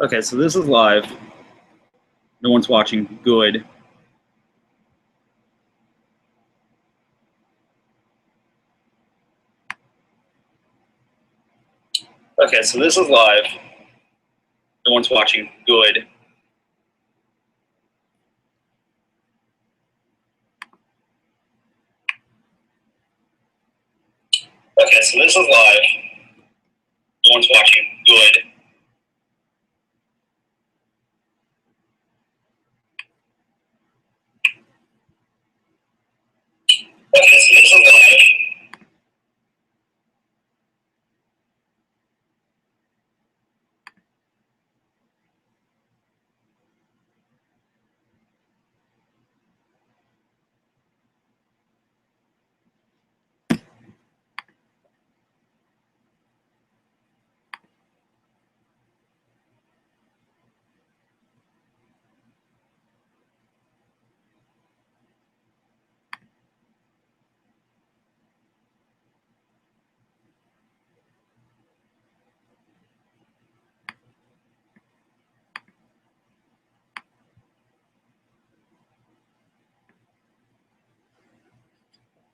Okay, so this is live. No one's watching. Good. Okay, so this is live. No one's watching. Good. Okay, so this is live. No one's watching. Good. Okay, so this is live.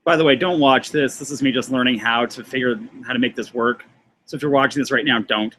By the way, don't watch this. This is me just learning how to make this work. So if you're watching this right now, don't.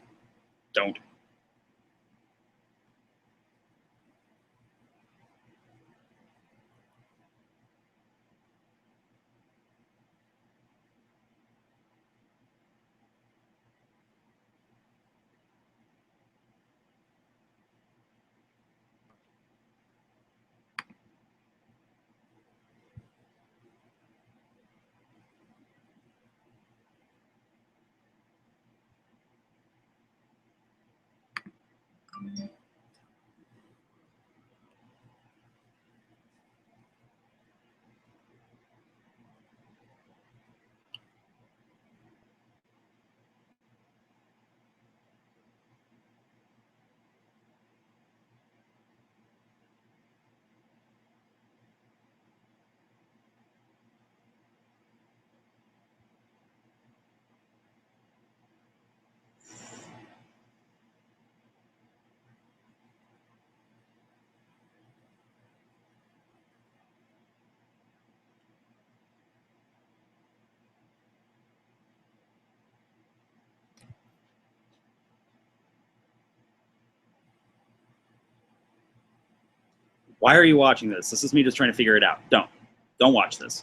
Why are you watching this? This is me just trying to figure it out. Don't watch this.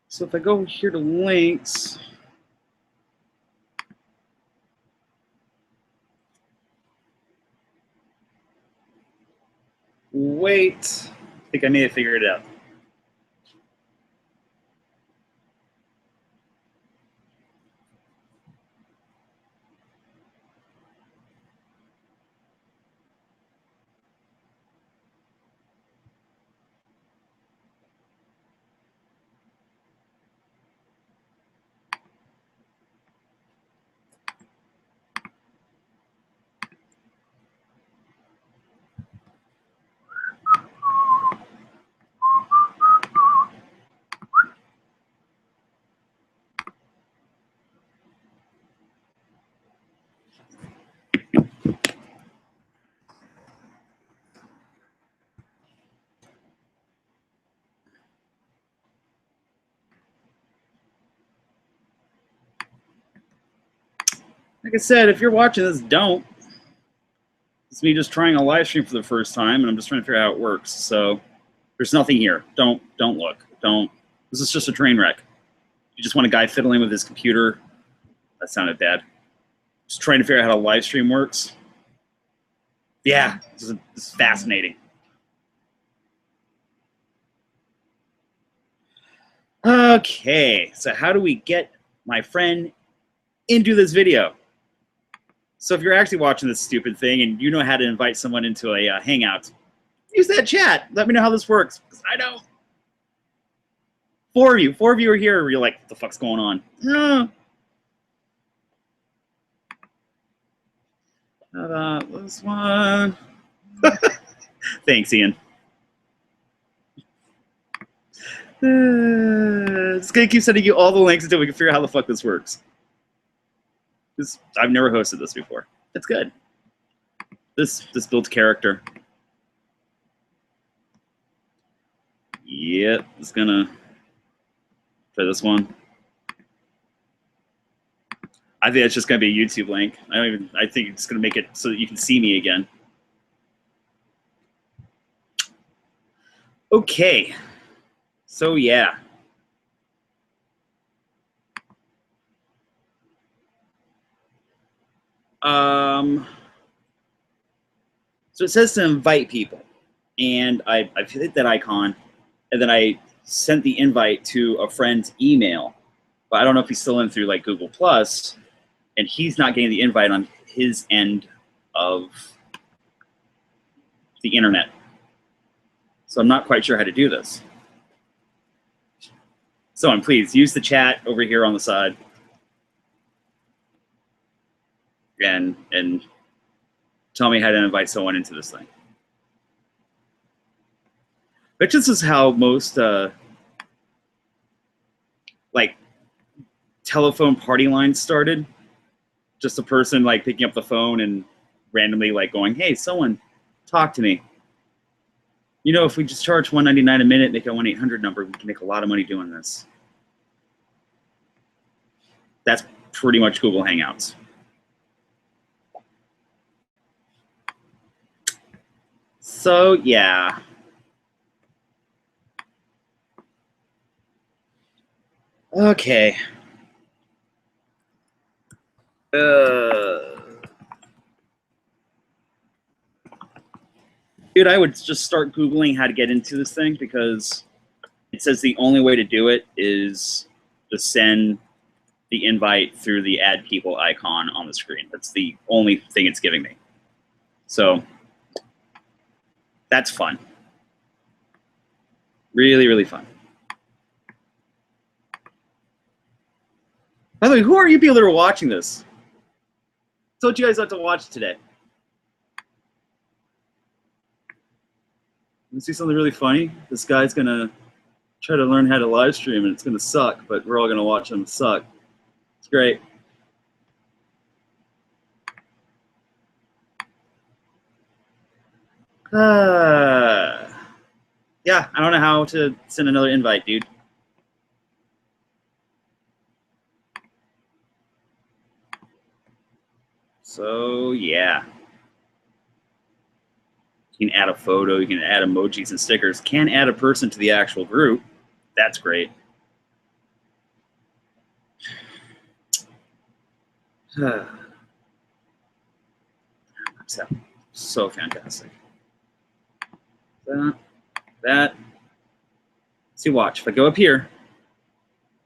So if I go here to links, wait, I think I may have figured it out. Like I said, if you're watching this, don't. It's me just trying a live stream for the first time, and I'm just trying to figure out how it works. So there's nothing here. Don't look. Don't. This is just a train wreck. You just want a guy fiddling with his computer. That sounded bad. Just trying to figure out how a live stream works. Yeah, this is fascinating. Okay, so how do we get my friend into this video? So if you're actually watching this stupid thing and you know how to invite someone into a hangout, use that chat. Let me know how this works, because I don't. Four of you are here. You're like, what the fuck's going on? How about this one? Thanks, Ian. It's gonna keep sending you all the links until we can figure out how the fuck this works. I've never hosted this before. It's good. This builds character. Yep, it's gonna try this one. I think it's just gonna be a YouTube link. I think it's gonna make it so that you can see me again. Okay. So yeah. So it says to invite people, and I've hit that icon, and then I sent the invite to a friend's email, but I don't know if he's still in through like Google Plus, and he's not getting the invite on his end of the internet. So I'm not quite sure how to do this. Someone, please use the chat over here on the side, and tell me how to invite someone into this thing. But this is how most like telephone party lines started. Just a person like picking up the phone and randomly like going, "Hey, someone, talk to me. You know, if we just charge $1.99 a minute, make a 1-800 number, we can make a lot of money doing this." That's pretty much Google Hangouts. So yeah. Okay. Dude, I would just start Googling how to get into this thing, because it says the only way to do it is to send the invite through the add people icon on the screen. That's the only thing it's giving me. So that's fun. Really, really fun. By the way, who are you people that are watching this? I told you guys not to watch today. You see something really funny? This guy's gonna try to learn how to live stream, and it's gonna suck, but we're all gonna watch him suck. It's great. Yeah, I don't know how to send another invite, dude. So yeah. You can add a photo, you can add emojis and stickers, can add a person to the actual group. That's great. So fantastic. That. See, watch. If I go up here,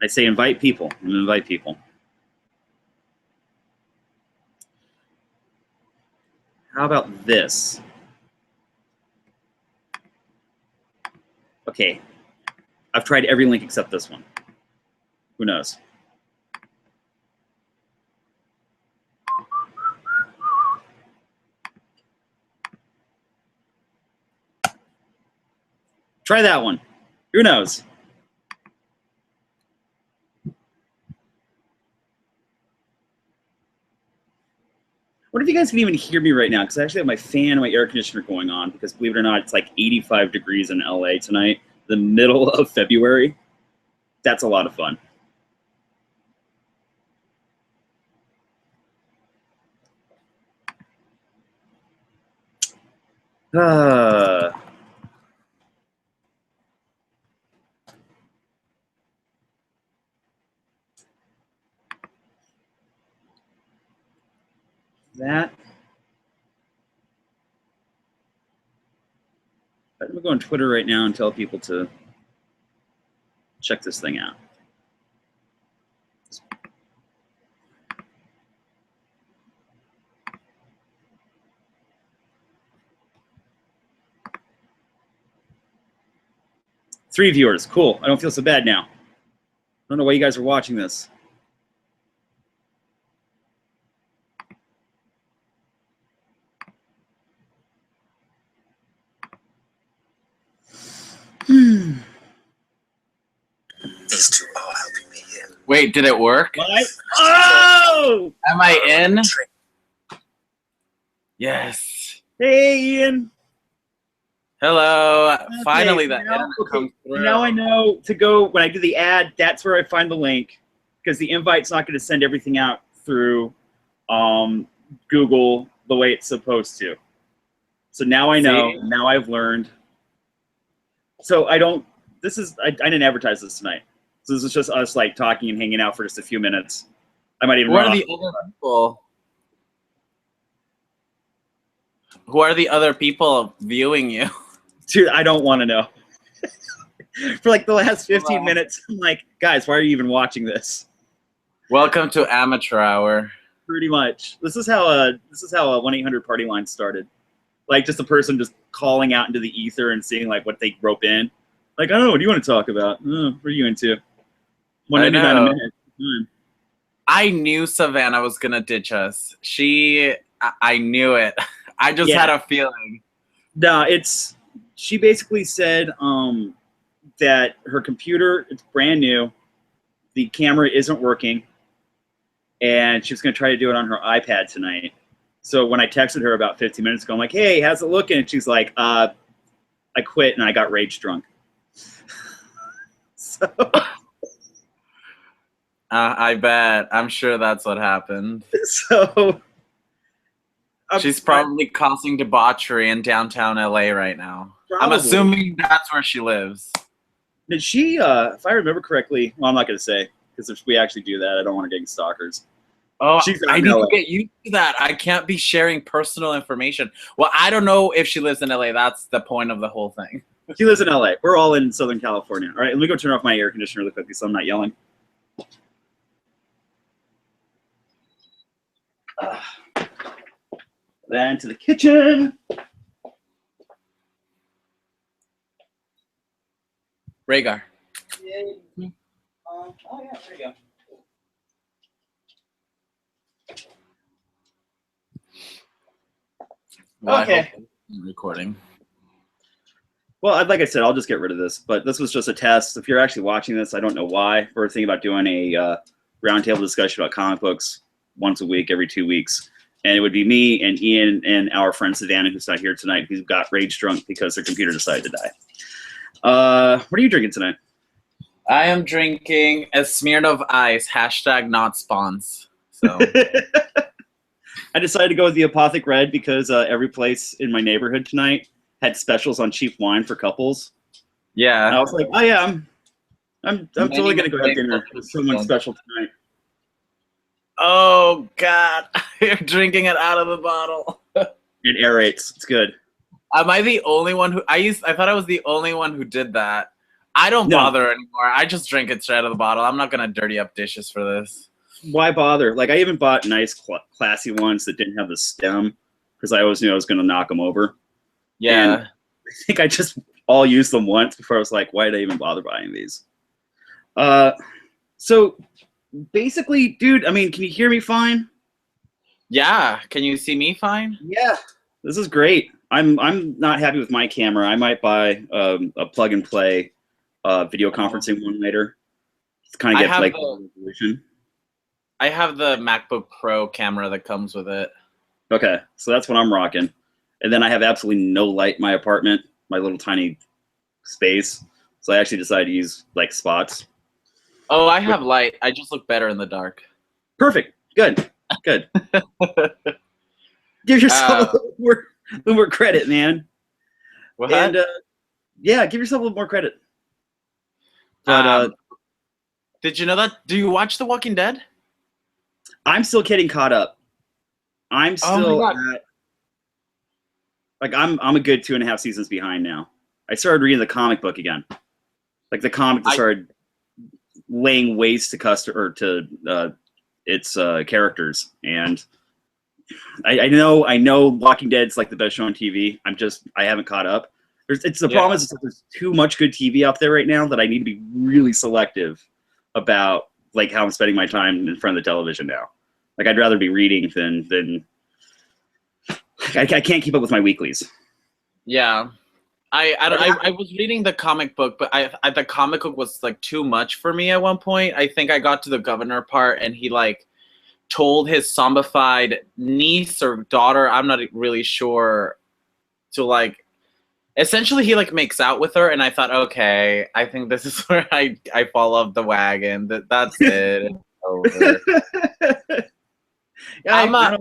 I say invite people. I'm gonna invite people. How about this? Okay, I've tried every link except this one. Who knows? Try that one. Who knows? What if you guys can even hear me right now? Because I actually have my fan and my air conditioner going on, because believe it or not, it's like 85 degrees in LA tonight, the middle of February. That's a lot of fun. That. I'm going to go on Twitter right now and tell people to check this thing out. Three viewers. Cool. I don't feel so bad now. I don't know why you guys are watching this. These two are helping me here. Wait, did it work? What? Oh! Am I in? Yes. Hey, Ian. Hello. Okay, Finally, the now, internet comes through. Now I know to go, when I do the ad, that's where I find the link, because the invite's not going to send everything out through Google the way it's supposed to. So now I know. See? Now I've learned. So I didn't advertise this tonight. So this is just us like talking and hanging out for just a few minutes. I might even Who run are off. the other people? Who are the other people viewing you? Dude, I don't want to know. For like the last 15 minutes, I'm like, guys, why are you even watching this? Welcome to Amateur Hour. Pretty much. This is how a 1-800 party line started. Like just a person just calling out into the ether and seeing like what they rope in. Like, I don't know, what do you want to talk about? Oh, what are you into? 199 a minute. I knew Savannah was gonna ditch us. I knew it. I just had a feeling. No, she basically said that her computer, it's brand new, the camera isn't working, and she was going to try to do it on her iPad tonight. So when I texted her about 15 minutes ago, I'm like, hey, how's it looking? And she's like, I quit and I got rage drunk. So I bet. I'm sure that's what happened. So she's probably causing debauchery in downtown LA right now. Probably. I'm assuming that's where she lives. Did she, if I remember correctly, well, I'm not going to say, because if we actually do that, I don't want to get stalkers. Oh, I need to get used to that. I can't be sharing personal information. Well, I don't know if she lives in LA. That's the point of the whole thing. She lives in LA. We're all in Southern California. All right, let me go turn off my air conditioner really quickly so I'm not yelling. Then to the kitchen. Rhaegar. Oh yeah, there you go. Well, okay. Recording. Well, like I said, I'll just get rid of this. But this was just a test. If you're actually watching this, I don't know why. We're thinking about doing a roundtable discussion about comic books once a week, every 2 weeks. And it would be me and Ian and our friend Savannah, who's not here tonight, who got rage drunk because their computer decided to die. What are you drinking tonight? I am drinking a Smirnoff Ice, #not spons. So I decided to go with the Apothic Red because every place in my neighborhood tonight had specials on cheap wine for couples. Yeah. And I was like, oh yeah, I'm totally gonna go have dinner with someone special tonight. Oh God, you're drinking it out of the bottle. It aerates. It's good. Am I the only one who I thought I was the only one who did that. I don't bother anymore. I just drink it straight out of the bottle. I'm not gonna dirty up dishes for this. Why bother? Like I even bought nice, classy ones that didn't have the stem because I always knew I was gonna knock them over. Yeah. And I think I just all used them once before I was like, why did I even bother buying these? So basically, dude, I mean, can you hear me fine? Yeah. Can you see me fine? Yeah. This is great. I'm not happy with my camera. I might buy a plug and play video conferencing one later. It's kind of get like resolution. I have the MacBook Pro camera that comes with it. Okay, so that's what I'm rocking. And then I have absolutely no light in my apartment, my little tiny space. So I actually decided to use like spots. Oh, I have light. I just look better in the dark. Perfect. Good. Good. Give yourself a little more credit, man. What? And yeah, give yourself a little more credit. But did you know that? Do you watch The Walking Dead? I'm still getting caught up. I'm still at, like I'm a good 2.5 seasons behind now. I started reading the comic book again. Like the comic that started laying waste to its characters, and I know Walking Dead's like the best show on TV. I haven't caught up. Problem is there's too much good TV out there right now that I need to be really selective about like how I'm spending my time in front of the television now. Like I'd rather be reading than I can't keep up with my weeklies. Yeah. I was reading the comic book, but the comic book was like too much for me at one point. I think I got to the governor part, and he like told his zombified niece or daughter, I'm not really sure, to like essentially he like makes out with her, and I thought, okay, I think this is where I fall off the wagon. That's it. It's over. Yeah,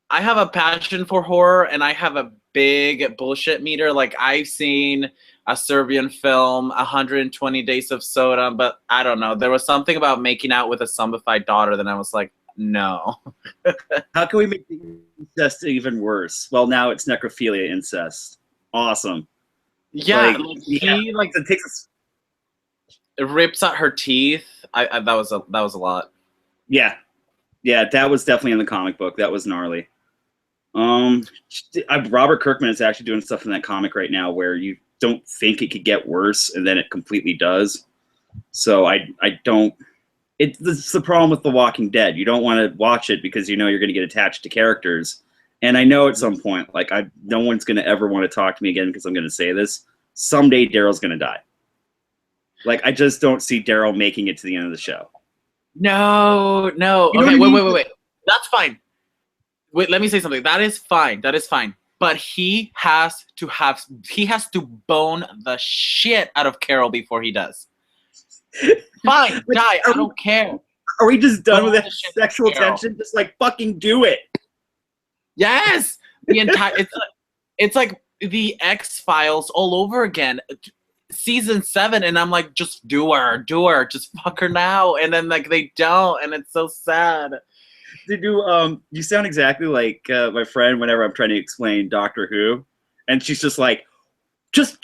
I have a passion for horror, and I have a big bullshit meter. Like, I've seen a Serbian film, 120 Days of Sodom, but I don't know. There was something about making out with a zombified daughter that I was like, no. How can we make the incest even worse? Well, now it's necrophilia incest. Awesome. Yeah, it takes. It rips out her teeth. That was a lot. Yeah, that was definitely in the comic book. That was gnarly. Robert Kirkman is actually doing stuff in that comic right now where you don't think it could get worse, and then it completely does. So I don't. It's the problem with The Walking Dead. You don't want to watch it because you know you're going to get attached to characters. And I know at some point, like no one's going to ever want to talk to me again because I'm going to say this. Someday Daryl's going to die. Like, I just don't see Daryl making it to the end of the show. No. Okay, wait. That's fine. Wait, let me say something. That is fine. But he has to bone the shit out of Carol before he does. Fine, die. I don't care. Are we just done with that sexual tension? Just like fucking do it. Yes. The entire it's like the X-Files all over again. Season 7, and I'm like, just do her, just fuck her now, and then like they don't, and it's so sad. You sound exactly like my friend whenever I'm trying to explain Doctor Who, and she's just like, just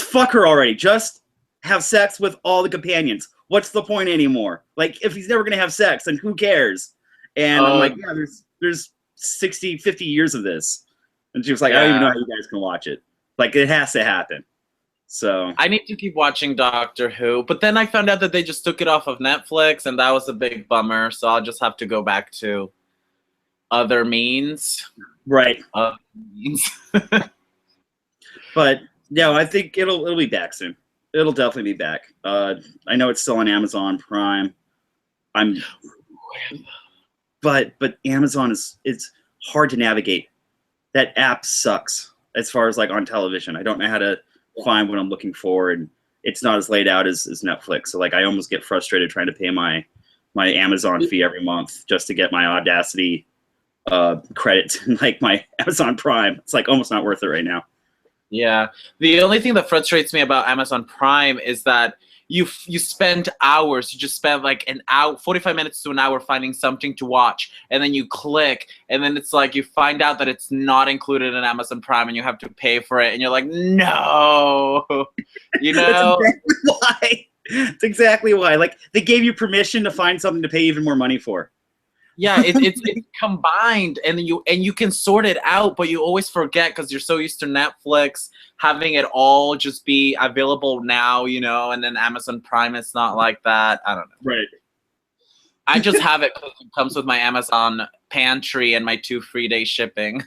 fuck her already, just have sex with all the companions. What's the point anymore? Like, if he's never gonna have sex, then who cares? And I'm like, yeah, there's 50 years of this, and she was like, I don't even know how you guys can watch it. Like, it has to happen. So I need to keep watching Doctor Who, but then I found out that they just took it off of Netflix, and that was a big bummer. So I'll just have to go back to other means. Right. Means. But no, I think it'll be back soon. It'll definitely be back. I know it's still on Amazon Prime. But Amazon it's hard to navigate. That app sucks as far as like on television. I don't know how to find what I'm looking for, and it's not as laid out as Netflix. So like I almost get frustrated trying to pay my Amazon fee every month just to get my Audacity credits and like my Amazon Prime. It's like almost not worth it right now. Yeah. The only thing that frustrates me about Amazon Prime is that you spend hours. You just spend like an hour, 45 minutes to an hour finding something to watch, and then you click, and then it's like you find out that it's not included in Amazon Prime, and you have to pay for it, and you're like, no, you know. That's exactly why. Like, they gave you permission to find something to pay even more money for. Yeah, it's combined, and you can sort it out, but you always forget because you're so used to Netflix having it all just be available now, you know, and then Amazon Prime, it's not like that. I don't know. Right. I just have it because it comes with my Amazon pantry and my 2 free day shipping.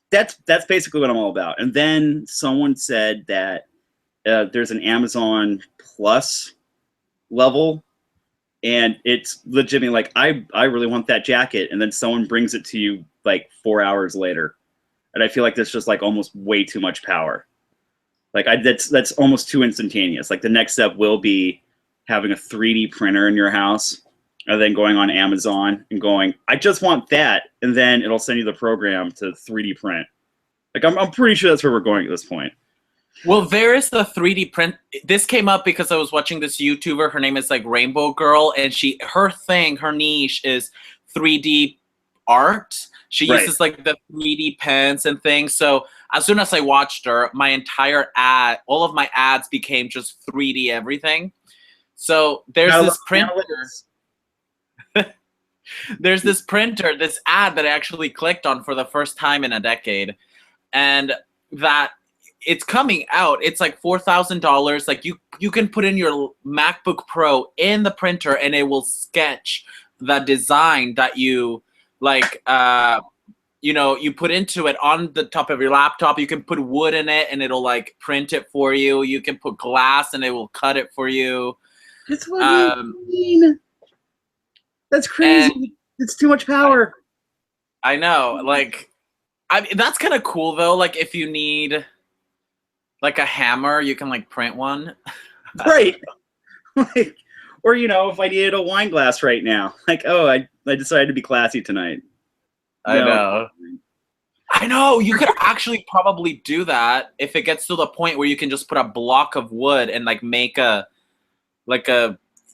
That's basically what I'm all about. And then someone said that there's an Amazon Plus level. And it's legitimately like, I really want that jacket. And then someone brings it to you like 4 hours later. And I feel like that's just like almost way too much power. Like that's almost too instantaneous. Like the next step will be having a 3D printer in your house and then going on Amazon and going, I just want that. And then it'll send you the program to 3D print. Like I'm pretty sure that's where we're going at this point. Well, there is the 3D print. This came up because I was watching this YouTuber. Her name is like Rainbow Girl, and her niche is 3D art. She uses like the 3D pens and things. So as soon as I watched her, my entire all of my ads became just 3D everything. So there's this printer. There's this printer, this ad that I actually clicked on for the first time in a decade, and that. It's coming out. It's like $4,000. Like you can put in your MacBook Pro in the printer, and it will sketch the design that you like you put into it on the top of your laptop. You can put wood in it and it'll like print it for you. You can put glass and it will cut it for you. That's what I mean. That's crazy. It's too much power. I know. Like, I mean, that's kind of cool though. Like, if you need like a hammer, you can like print one. Right. Like, or if I needed a wine glass right now, like, oh, I decided to be classy tonight. I know. You could actually probably do that if it gets to the point where you can just put a block of wood and like make a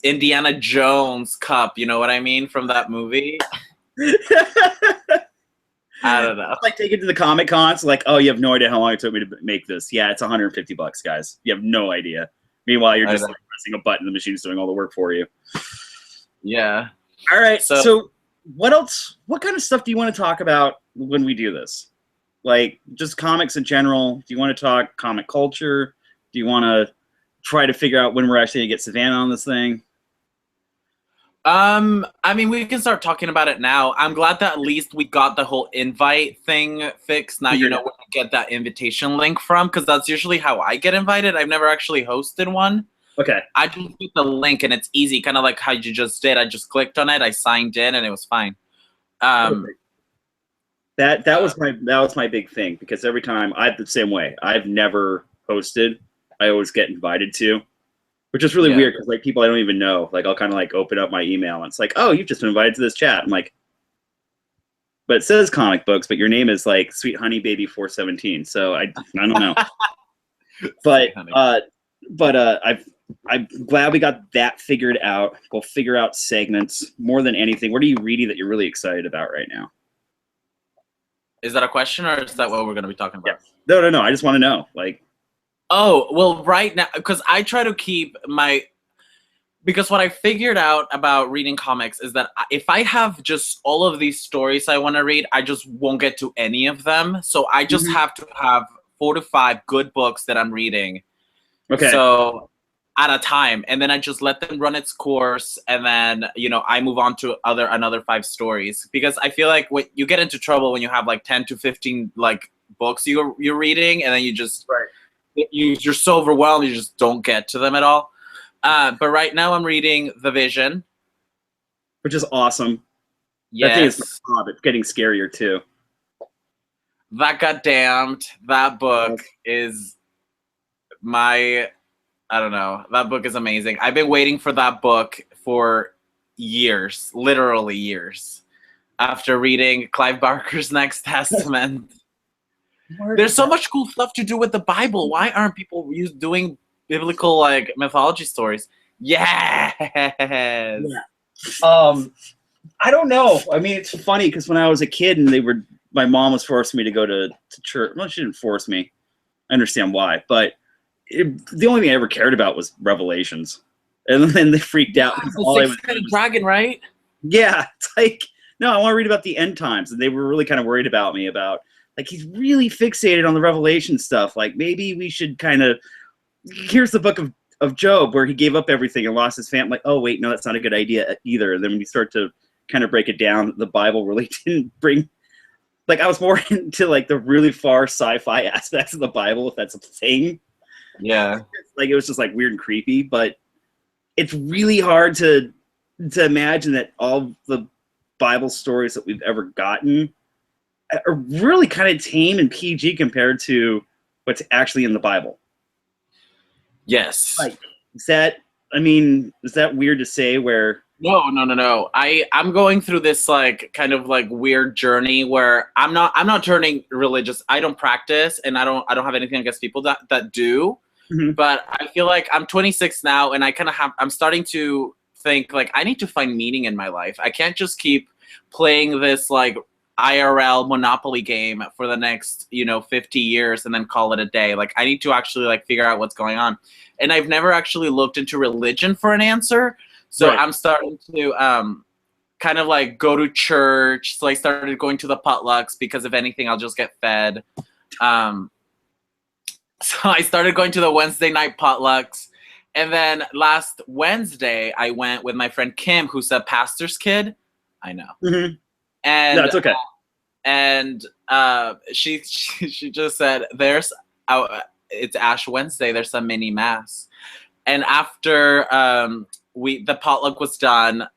Indiana Jones cup. You know what I mean, from that movie? I don't know. Like, take it to the Comic Cons. Like, oh, you have no idea how long it took me to make this. Yeah, it's $150, guys. You have no idea. Meanwhile, you're just like pressing a button. The machine's doing all the work for you. Yeah. All right. So what else? What kind of stuff do you want to talk about when we do this? Like, just comics in general? Do you want to talk comic culture? Do you want to try to figure out when we're actually going to get Savannah on this thing? I mean, we can start talking about it now. I'm glad that at least we got the whole invite thing fixed. Now you know where to get that invitation link from, because that's usually how I get invited. I've never actually hosted one. Okay. I just get the link and it's easy, kind of like how you just did. I just clicked on it, I signed in, and it was fine. That was my big thing, because every time I'm the same way. I've never hosted. I always get invited to. Which is really weird, because like people I don't even know, like I'll kind of like open up my email and it's like, oh, you've just been invited to this chat. I'm like, but it says comic books, but your name is like Sweet Honey Baby 417. So I don't know. but I'm glad we got that figured out. We'll figure out segments more than anything. What are you reading that you're really excited about right now? Is that a question, or is that what we're going to be talking about? Yeah. No. I just want to know. Like. Oh, well, right now, because I try to keep because what I figured out about reading comics is that if I have just all of these stories I want to read, I just won't get to any of them. So I just have to have 4 to 5 good books that I'm reading. Okay. So at a time, and then I just let them run its course, and then I move on to another 5 stories, because I feel like what you get into trouble when you have like 10 to 15 like books you're reading, and then you just you're so overwhelmed you just don't get to them at all. But right now I'm reading The Vision, which is awesome. Yes. That thing is it's getting scarier too. That got damned. That book is I don't know. That book is amazing. I've been waiting for that book for years, literally years, after reading Clive Barker's Next Testament. There's so much cool stuff to do with the Bible. Why aren't people doing biblical like mythology stories? Yes. Yeah. I don't know. I mean, it's funny because when I was a kid and my mom was forcing me to go to church. Well, she didn't force me. I understand why, but the only thing I ever cared about was Revelations, and then they freaked out. The six-headed dragon, right? Yeah, it's like, no, I want to read about the end times, and they were really kind of worried about me about. Like, he's really fixated on the Revelation stuff. Like, maybe we should kind of... Here's the book of Job, where he gave up everything and lost his family. Like, oh, wait, no, that's not a good idea either. And then when you start to kind of break it down, the Bible really didn't bring... Like, I was more into, like, the really far sci-fi aspects of the Bible, if that's a thing. Yeah. Like, it was just, like, weird and creepy. But it's really hard to imagine that all the Bible stories that we've ever gotten are really kind of tame and PG compared to what's actually in the Bible. Yes. Like, is that weird to say where... No. I'm going through this like kind of like weird journey where I'm not turning religious. I don't practice, and I don't have anything against people that do. Mm-hmm. But I feel like I'm 26 now, and I'm starting to think like I need to find meaning in my life. I can't just keep playing this like IRL Monopoly game for the next 50 years and then call it a day. Like, I need to actually like figure out what's going on, and I've never actually looked into religion for an answer. So I'm starting to kind of like go to church. So I started going to the potlucks, because if anything I'll just get fed. So I started going to the Wednesday night potlucks, and then last Wednesday I went with my friend Kim, who's a pastor's kid. I know. Mm-hmm. And no, it's okay. and she just said, it's Ash Wednesday. There's a mini mass, and after the potluck was done,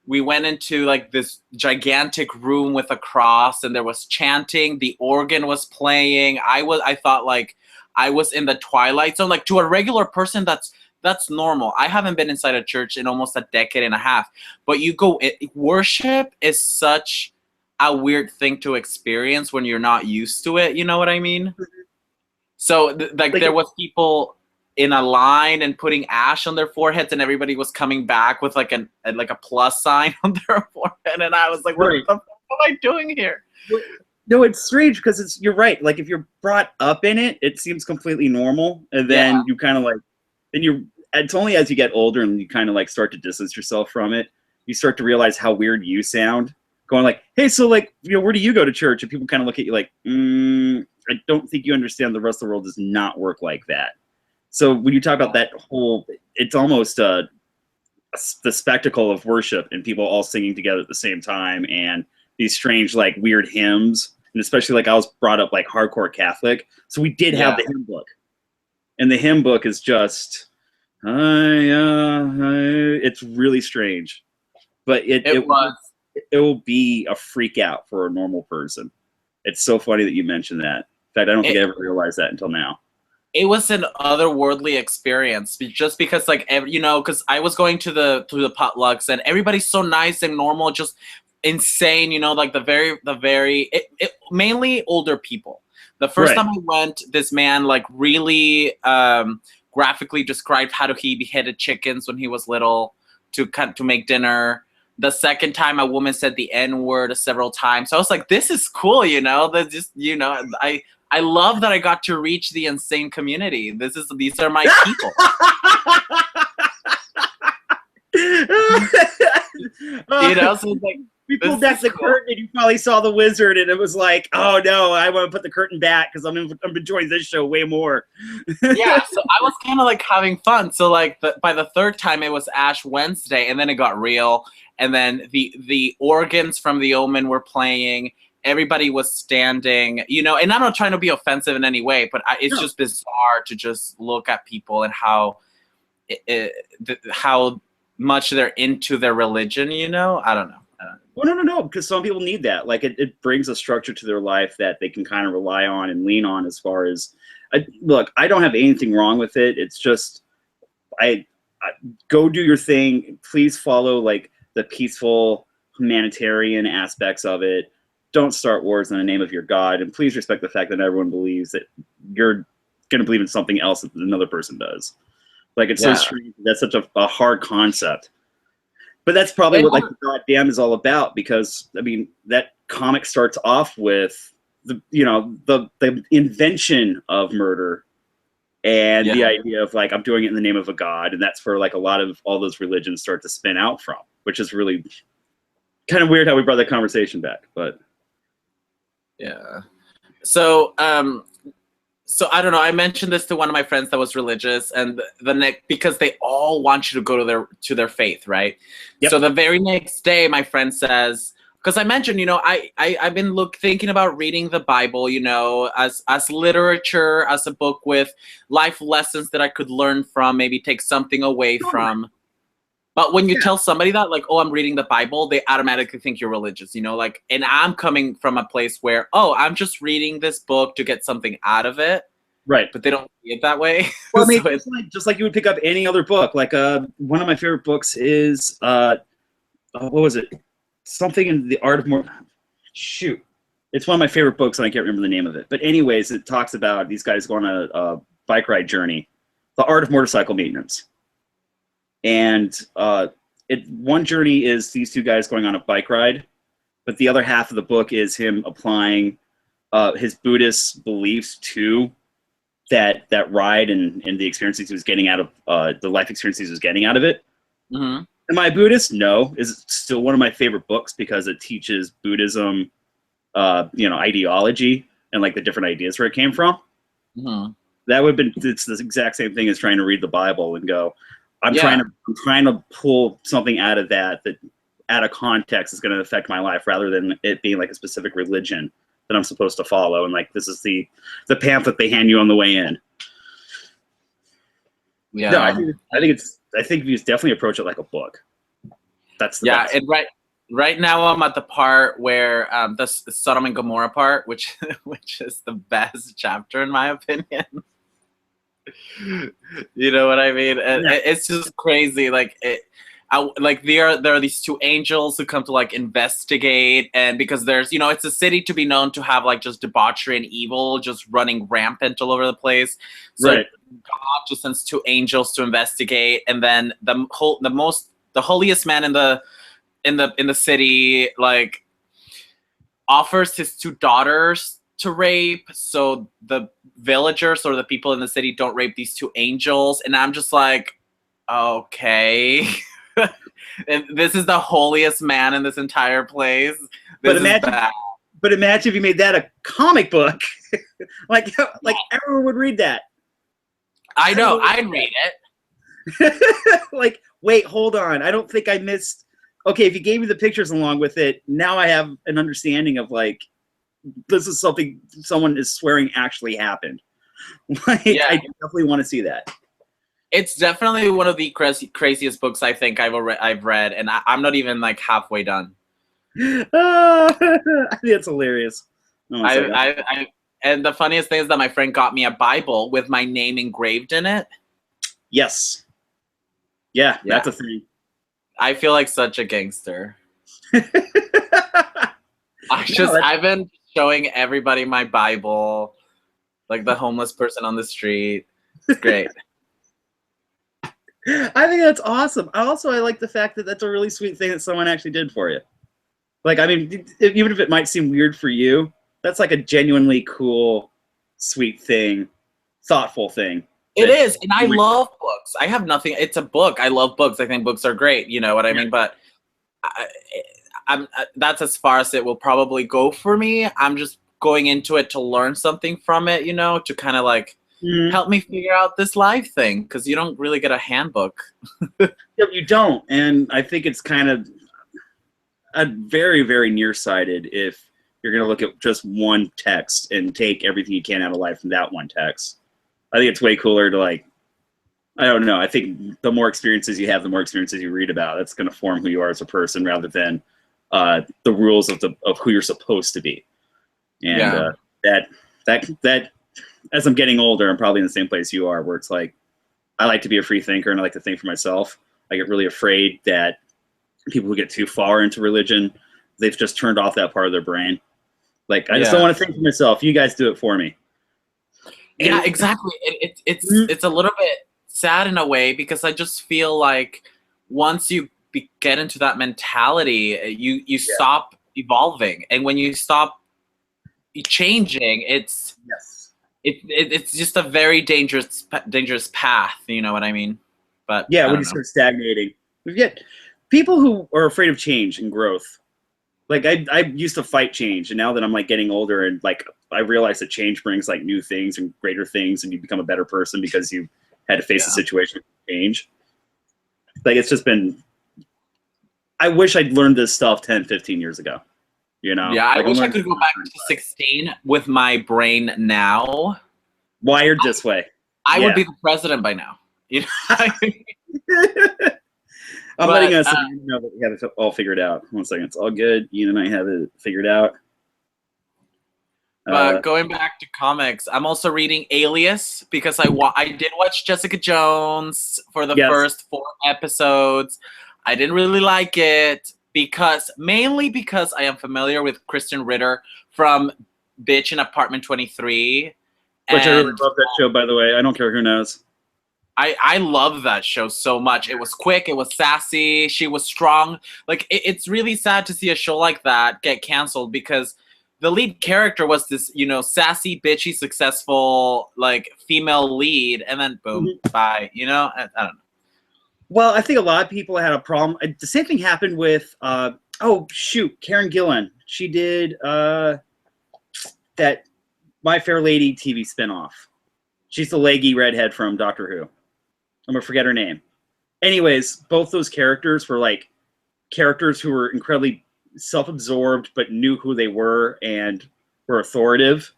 we went into like this gigantic room with a cross, and there was chanting. The organ was playing. I thought like I was in the Twilight Zone. Like, to a regular person, that's normal. I haven't been inside a church in almost a decade and a half. But worship is such a weird thing to experience when you're not used to it. You know what I mean? So there was people in a line and putting ash on their foreheads, and everybody was coming back with like a plus sign on their forehead, and I was like, what the fuck am I doing here? No, it's strange because you're right. Like, if you're brought up in it, it seems completely normal, and then you kind of like, it's only as you get older and you kind of like start to distance yourself from it, you start to realize how weird you sound, going like, hey, so like, where do you go to church? And people kind of look at you like, I don't think you understand the rest of the world does not work like that. So when you talk about that whole, it's almost the spectacle of worship and people all singing together at the same time, and these strange, like, weird hymns. And especially, like, I was brought up like hardcore Catholic, so we did have the hymn book, and the hymn book is just, it's really strange, but it will be a freak out for a normal person. It's so funny that you mentioned that. In fact, I don't think I ever realized that until now. It was an otherworldly experience, just because, like, because I was going to the potlucks, and everybody's so nice and normal, just insane, like mainly older people. The first time I went, this man like really graphically described how he beheaded chickens when he was little to make dinner. The second time, a woman said the N-word several times. So I was like, this is cool, that just, I love that I got to reach the insane community. These are my people. So it's like, we pulled back the curtain, and you probably saw the wizard, and it was like, oh no, I want to put the curtain back because I'm enjoying this show way more. Yeah, so I was kind of like having fun. So like by the third time, it was Ash Wednesday, and then it got real, and then the organs from The Omen were playing. Everybody was standing, and I'm not trying to be offensive in any way, but it's just bizarre to just look at people and how much they're into their religion. I don't know. Well, no, because some people need that. Like, it brings a structure to their life that they can kind of rely on and lean on. As far as, look, I don't have anything wrong with it. It's just, I go do your thing. Please follow like the peaceful humanitarian aspects of it. Don't start wars in the name of your God, and please respect the fact that everyone believes that you're going to believe in something else that another person does. Like, it's so strange. That's such a hard concept. But that's probably what, like, the goddamn is all about, because I mean, that comic starts off with the invention of murder and the idea of like, I'm doing it in the name of a god, and that's where like a lot of all those religions start to spin out from, which is really kind of weird how we brought that conversation back. But yeah, so I don't know. I mentioned this to one of my friends that was religious, and because they all want you to go to their faith, right? Yep. So the very next day, my friend says, because I mentioned, I've been thinking about reading the Bible, as literature, as a book with life lessons that I could learn from, maybe take something away from. But when you tell somebody that, like, oh, I'm reading the Bible, they automatically think you're religious, like, and I'm coming from a place where, oh, I'm just reading this book to get something out of it. Right. But they don't see it that way. Well, I mean, just like you would pick up any other book. Like, one of my favorite books is, what was it? Something in the Art of Shoot. It's one of my favorite books, and I can't remember the name of it. But anyways, it talks about these guys going on a bike ride journey. The Art of Motorcycle Maintenance. And one journey is these two guys going on a bike ride, but the other half of the book is him applying his Buddhist beliefs to that ride and the experiences he was getting out of the life experiences he was getting out of it. Mm-hmm. Am I a Buddhist? No. Is it still one of my favorite books because it teaches Buddhism, ideology and like the different ideas where it came from. Mm-hmm. That would have been, it's the exact same thing as trying to read the Bible and go, I'm trying to pull something out of that out of context is going to affect my life rather than it being like a specific religion that I'm supposed to follow. And like, this is the pamphlet they hand you on the way in. Yeah. No, I think you definitely approach it like a book. That's the best. And right now I'm at the part where the Sodom and Gomorrah part, which is the best chapter in my opinion. You know what I mean? It's just crazy. Like there are these two angels who come to like investigate, and because there's it's a city to be known to have like just debauchery and evil just running rampant all over the place. So Right. God just sends two angels to investigate, and then the holiest man in the city like offers his two daughters to rape, so the villagers or the people in the city don't rape these two angels. And I'm just like, okay. And this is the holiest man in this entire place. But imagine if you made that a comic book. like everyone would read that. I know, I'd read it. Like, wait, hold on. I don't think I missed. Okay, if you gave me the pictures along with it, now I have an understanding of like, this is something someone is swearing actually happened. Like, yeah. I definitely want to see that. It's definitely one of the craziest books I think I've read, and I'm not even like halfway done. I think it's hilarious. And the funniest thing is that my friend got me a Bible with my name engraved in it. Yes. Yeah, that's a thing. I feel like such a gangster. I've been showing everybody my Bible, like the homeless person on the street. It's great. I think that's awesome. I like the fact that that's a really sweet thing that someone actually did for you. Like, I mean, even if it might seem weird for you, that's like a genuinely cool, sweet thing, thoughtful thing. It is, and I love books. I have nothing. It's a book. I love books. I think books are great. You know what I mean? But that's as far as it will probably go for me. I'm just going into it to learn something from it, to kind of like help me figure out this life thing, because you don't really get a handbook. You don't, and I think it's kind of a very, very nearsighted if you're going to look at just one text and take everything you can out of life from that one text. I think it's way cooler to like, I don't know. I think the more experiences you have, the more experiences you read about. That's going to form who you are as a person, rather than the rules of who you're supposed to be. And that as I'm getting older, I'm probably in the same place you are, where it's like, I like to be a free thinker and I like to think for myself. I get really afraid that people who get too far into religion, they've just turned off that part of their brain. Like, I just don't want to think for myself. You guys do it for me. Yeah, exactly. It's a little bit sad in a way, because I just feel like once you get into that mentality, you stop evolving, and when you stop changing, it's just a very dangerous path. You know what I mean? But yeah, when you start stagnating, we get people who are afraid of change and growth. Like I used to fight change, and now that I'm like getting older and like I realize that change brings like new things and greater things, and you become a better person because you had to face a situation with change. Like, it's just been, I wish I'd learned this stuff 10, 15 years ago. Yeah, like, I wish I could go back to 16 with my brain now. Wired this way. I would be the president by now. You know? I'm letting us know that we have it all figured out. 1 second. It's all good. You and I have it figured out. But going back to comics, I'm also reading Alias, because I did watch Jessica Jones for the first 4 episodes. I didn't really like it, mainly because I am familiar with Kristen Ritter from Bitch in Apartment 23. Which I really love that show, by the way. I don't care who knows. I love that show so much. It was quick. It was sassy. She was strong. Like, it's really sad to see a show like that get canceled, because the lead character was this, sassy, bitchy, successful, like, female lead, and then boom, bye. I don't know. Well, I think a lot of people had a problem. The same thing happened with, Karen Gillan. She did that My Fair Lady TV spinoff. She's the leggy redhead from Doctor Who. I'm going to forget her name. Anyways, both those characters were like characters who were incredibly self-absorbed but knew who they were and were authoritative.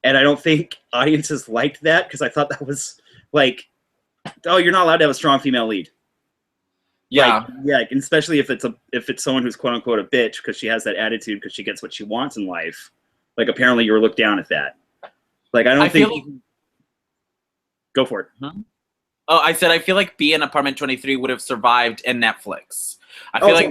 And I don't think audiences liked that because I thought that was like, oh, you're not allowed to have a strong female lead. Yeah. Like, yeah, and especially if it's someone who's quote unquote a bitch because she has that attitude because she gets what she wants in life. Like apparently you were looked down at that. Like I don't think. Like... Go for it. Huh? Oh, I said I feel like B in Apartment 23 would have survived in Netflix. I feel like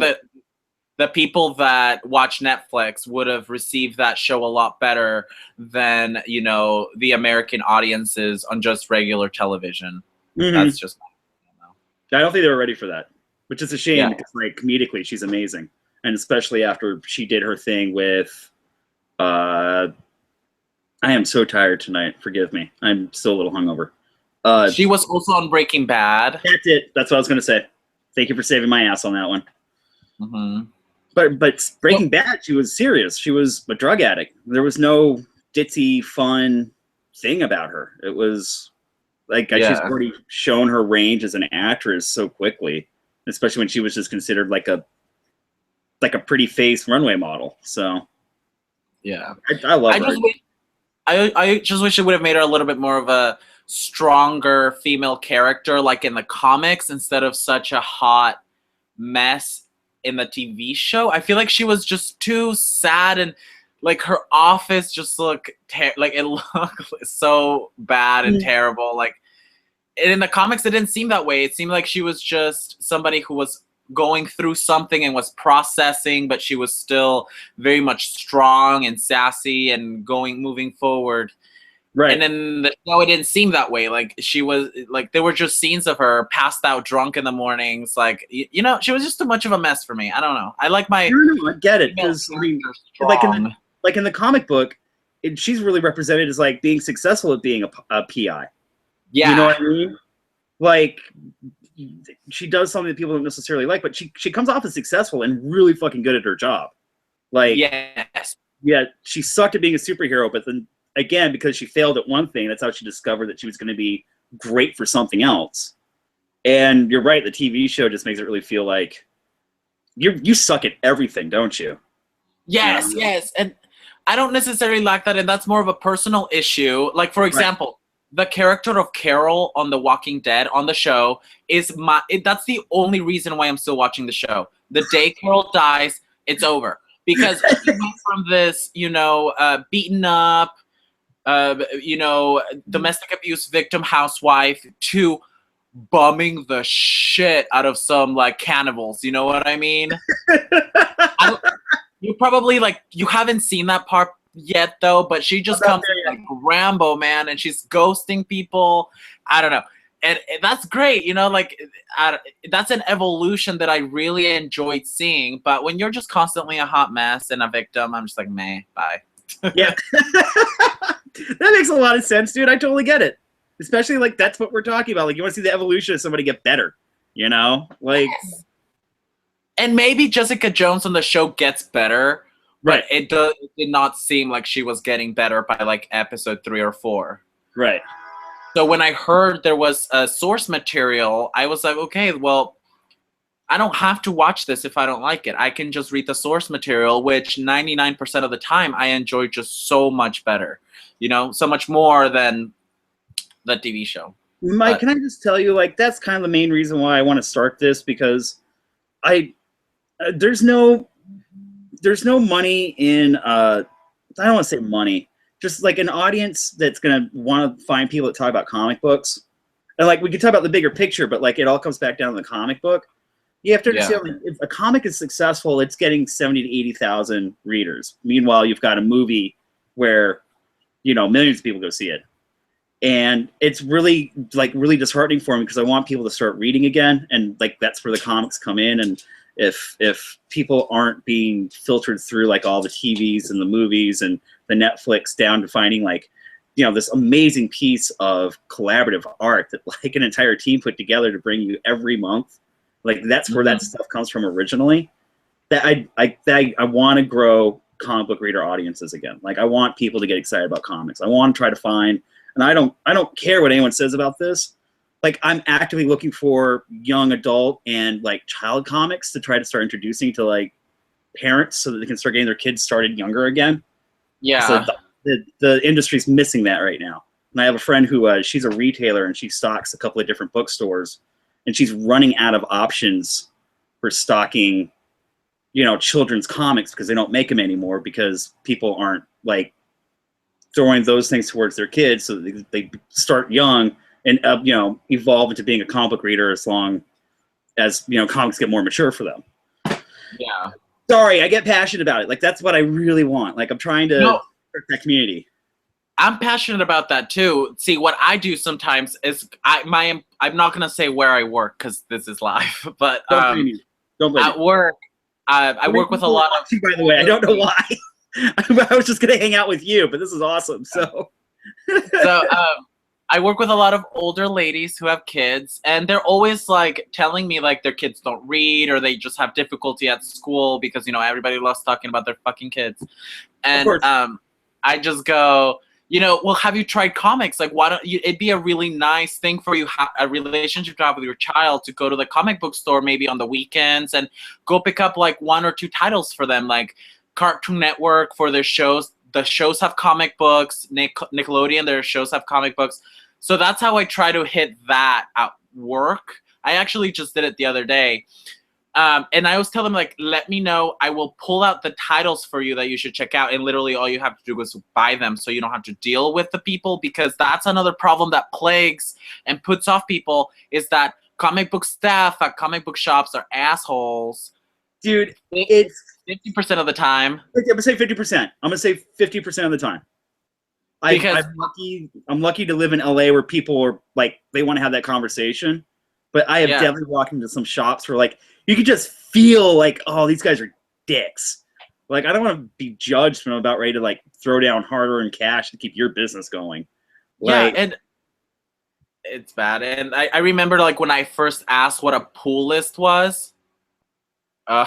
the people that watch Netflix would have received that show a lot better than, you know, the American audiences on just regular television. Mm-hmm. That's just, I don't think they were ready for that, which is a shame because like comedically she's amazing. And especially after she did her thing with I am so tired tonight. Forgive me. I'm still a little hungover. She was also on Breaking Bad. That's it. That's what I was going to say. Thank you for saving my ass on that one. Mm-hmm. But Breaking Bad, she was serious. She was a drug addict. There was no ditzy, fun thing about her. It was like she's already shown her range as an actress so quickly, especially when she was just considered like a pretty face runway model. So yeah, I love her. I just wish it would have made her a little bit more of a stronger female character, like in the comics, instead of such a hot mess in the TV show. I feel like she was just too sad, and like her office just looked like it looked so bad and terrible. Like in the comics, it didn't seem that way. It seemed like she was just somebody who was going through something and was processing, but she was still very much strong and sassy and moving forward. Right. And then the show, it didn't seem that way. Like she was like, there were just scenes of her passed out drunk in the mornings. Like, you know, she was just too much of a mess for me. I don't know. I like my. No, I get it. Because I mean, like in the comic book, she's really represented as like being successful at being a PI. Yeah. You know what I mean? Like she does something that people don't necessarily like, but she comes off as successful and really fucking good at her job. Like, yes. Yeah, she sucked at being a superhero, but then again, because she failed at one thing, that's how she discovered that she was going to be great for something else. And you're right, the TV show just makes it really feel like you suck at everything, don't you? Yes, yes. And I don't necessarily like that, and that's more of a personal issue. Like, for example, the character of Carol on The Walking Dead on the show is that's the only reason why I'm still watching the show. The day Carol dies, it's over. Because she went from this, you know, beaten up, you know, domestic abuse victim housewife to bumming the shit out of some like cannibals. You know what I mean? You probably you haven't seen that part yet though, but she just comes in like Rambo, man, and she's ghosting people. I don't know. And that's great, you know, like that's an evolution that I really enjoyed seeing. But when you're just constantly a hot mess and a victim, I'm just like, meh, bye. Yeah. That makes a lot of sense, dude. I totally get it. Especially like that's what we're talking about. Like you want to see the evolution of somebody get better, you know? Like and maybe Jessica Jones on the show gets better, but it did not seem like she was getting better by like episode 3 or 4. Right. So when I heard there was a source material, I was like, okay, well, I don't have to watch this if I don't like it. I can just read the source material, which 99% of the time I enjoy just so much better. You know, so much more than the TV show. Mike, can I just tell you, like, that's kind of the main reason why I want to start this, because there's no money in, I don't want to say money, just like an audience that's going to want to find people that talk about comic books. And like, we can talk about the bigger picture, but like, it all comes back down to the comic book. You have to understand, like, if a comic is successful, it's getting 70 to 80,000 readers. Meanwhile, you've got a movie where, you know, millions of people go see it. And it's really disheartening for me because I want people to start reading again. And like, that's where the comics come in. And if people aren't being filtered through like all the TVs and the movies and the Netflix down to finding like, you know, this amazing piece of collaborative art that like an entire team put together to bring you every month, like that's where that stuff comes from originally. That I want to grow comic book reader audiences again. Like I want people to get excited about comics. I want to try to find, and I don't care what anyone says about this. like I'm actively looking for young adult and like child comics to try to start introducing to like parents so that they can start getting their kids started younger again. Yeah. So the industry's missing that right now. And I have a friend who she's a retailer and she stocks a couple of different bookstores, and she's running out of options for stocking, you know, children's comics because they don't make them anymore because people aren't like throwing those things towards their kids, so they start young and you know, evolve into being a comic book reader as long as, you know, comics get more mature for them. Yeah. Sorry, I get passionate about it. Like that's what I really want. Like I'm trying to start that community. I'm passionate about that too. See, what I do sometimes is I'm not gonna say where I work because this is live, but Don't blame you. Don't blame at work, I work with a lot of. By the way, I don't know why. I was just gonna hang out with you, but this is awesome. So I work with a lot of older ladies who have kids, and they're always like telling me like their kids don't read or they just have difficulty at school because, you know, everybody loves talking about their fucking kids. And I just go, you know, well, have you tried comics? Like, why don't you? It'd be a really nice thing for you, a relationship to have with your child, to go to the comic book store maybe on the weekends and go pick up like 1 or 2 titles for them, like Cartoon Network for their shows. The shows have comic books. Nickelodeon, their shows have comic books. So that's how I try to hit that at work. I actually just did it the other day. And I always tell them, like, let me know. I will pull out the titles for you that you should check out. And literally all you have to do is buy them so you don't have to deal with the people, because that's another problem that plagues and puts off people, is that comic book staff at comic book shops are assholes. Dude, it's 50% of the time. I'm gonna say 50%. I'm gonna say 50% of the time. I'm lucky to live in LA where people are like, they want to have that conversation. But I have definitely walked into some shops where like you could just feel like, oh, these guys are dicks. Like I don't want to be judged when I'm about ready to like throw down hard-earned cash to keep your business going. Like, yeah, and it's bad. And I remember like when I first asked what a pull list was. The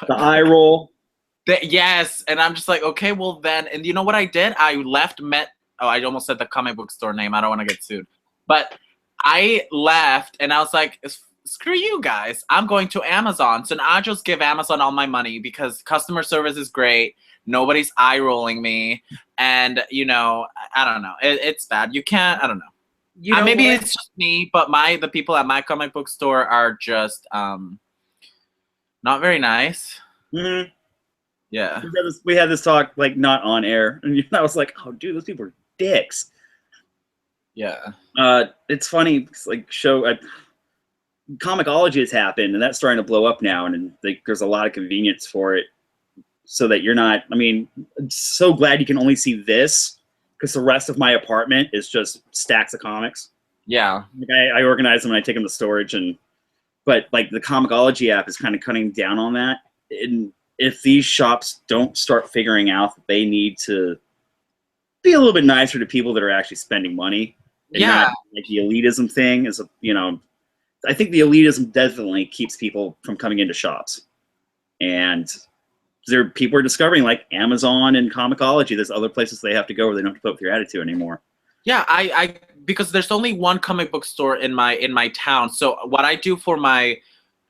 eye roll. Yes, and I'm just like, okay, well then, and you know what I did? I I almost said the comic book store name. I don't want to get sued. But I left, and I was like, screw you guys. I'm going to Amazon. So now I just give Amazon all my money because customer service is great. Nobody's eye-rolling me. And, you know, I don't know. It's bad. You can't, I don't know. Maybe it's just me, but the people at my comic book store are just not very nice. Mm-hmm. Yeah. We had this talk like not on air, and I was like, oh, dude, those people are dicks. Yeah. It's funny. It's like Comixology has happened, and that's starting to blow up now, and there's a lot of convenience for it, so that you're not. I mean, I'm so glad you can only see this because the rest of my apartment is just stacks of comics. Yeah. Like I organize them and I take them to storage, but like the Comixology app is kind of cutting down on that. And if these shops don't start figuring out that they need to be a little bit nicer to people that are actually spending money, and not like the elitism thing is, you know, I think the elitism definitely keeps people from coming into shops. And people are discovering like Amazon and Comixology, there's other places they have to go where they don't have to put up with your attitude anymore. Yeah, I because there's only one comic book store in my town. So what I do for my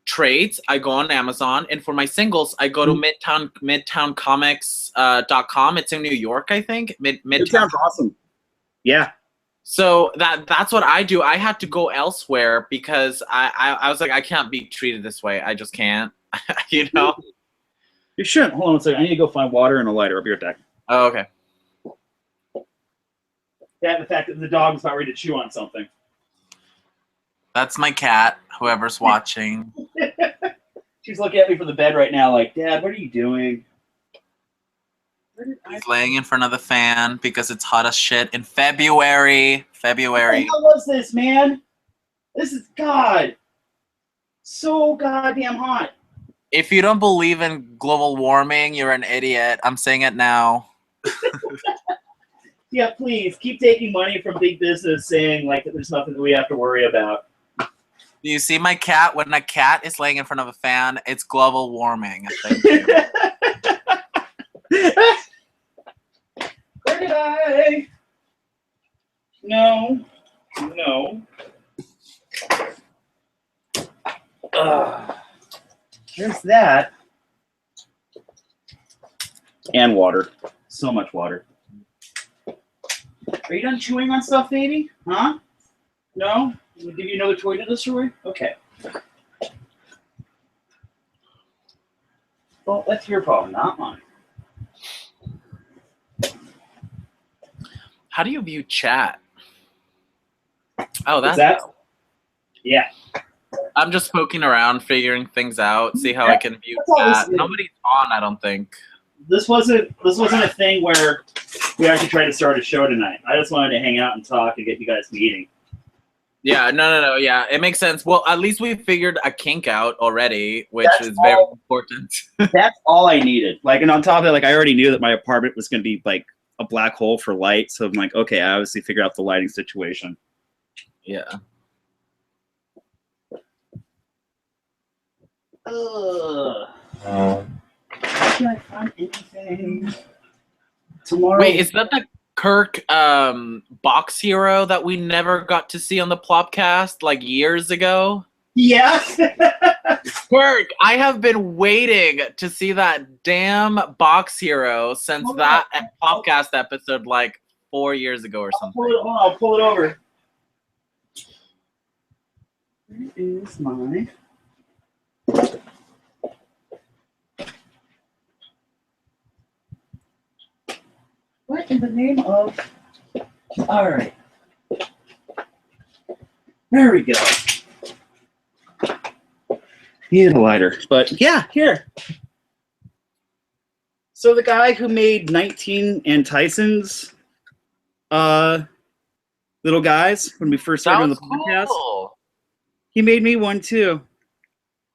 trades, I go on Amazon, and for my singles, I go to midtowncomics.com. It's in New York, I think. Midtown's awesome. Yeah. So that's what I do. I had to go elsewhere because I was like, I can't be treated this way. I just can't. You know? You shouldn't. Hold on a second. I need to go find water and a lighter. I'll be right back. Oh, okay. Yeah, the fact that the dog's about ready to chew on something. That's my cat, whoever's watching. She's looking at me from the bed right now like, Dad, what are you doing? He's laying in front of the fan because it's hot as shit in February. What the hell was this, man? This is so goddamn hot. If you don't believe in global warming, you're an idiot. I'm saying it now. Yeah, please keep taking money from big business, saying like that there's nothing that we have to worry about. Do you see my cat? When a cat is laying in front of a fan, it's global warming. Thank you. Where did I? No. there's that. And water. So much water. Are you done chewing on stuff, baby? Huh? No? We'll give you another toy to destroy? Okay. Well, that's your problem, not mine. How do you view chat? Oh, What's that's that? Yeah. I'm just poking around, figuring things out, see how I can view chat. Nobody's on, I don't think. This wasn't a thing where we actually tried to start a show tonight. I just wanted to hang out and talk and get you guys meeting. Yeah, no. Yeah, it makes sense. Well, at least we figured a kink out already, which is very important. That's all I needed. Like, and on top of it, like, I already knew that my apartment was going to be like a black hole for light. So I'm like, okay, I obviously figured out the lighting situation. Yeah. Can I find anything tomorrow? Wait, is that the Kirk box hero that we never got to see on the Plopcast like years ago? Yes. Kirk, I have been waiting to see that damn box hero since that Plopcast episode like 4 years ago or something. I'll pull it over. Where is my... What in the name of... All right. There we go. Need a lighter, but yeah, here. So the guy who made 19 and Tyson's little guys when we first started on the podcast, cool. He made me one too.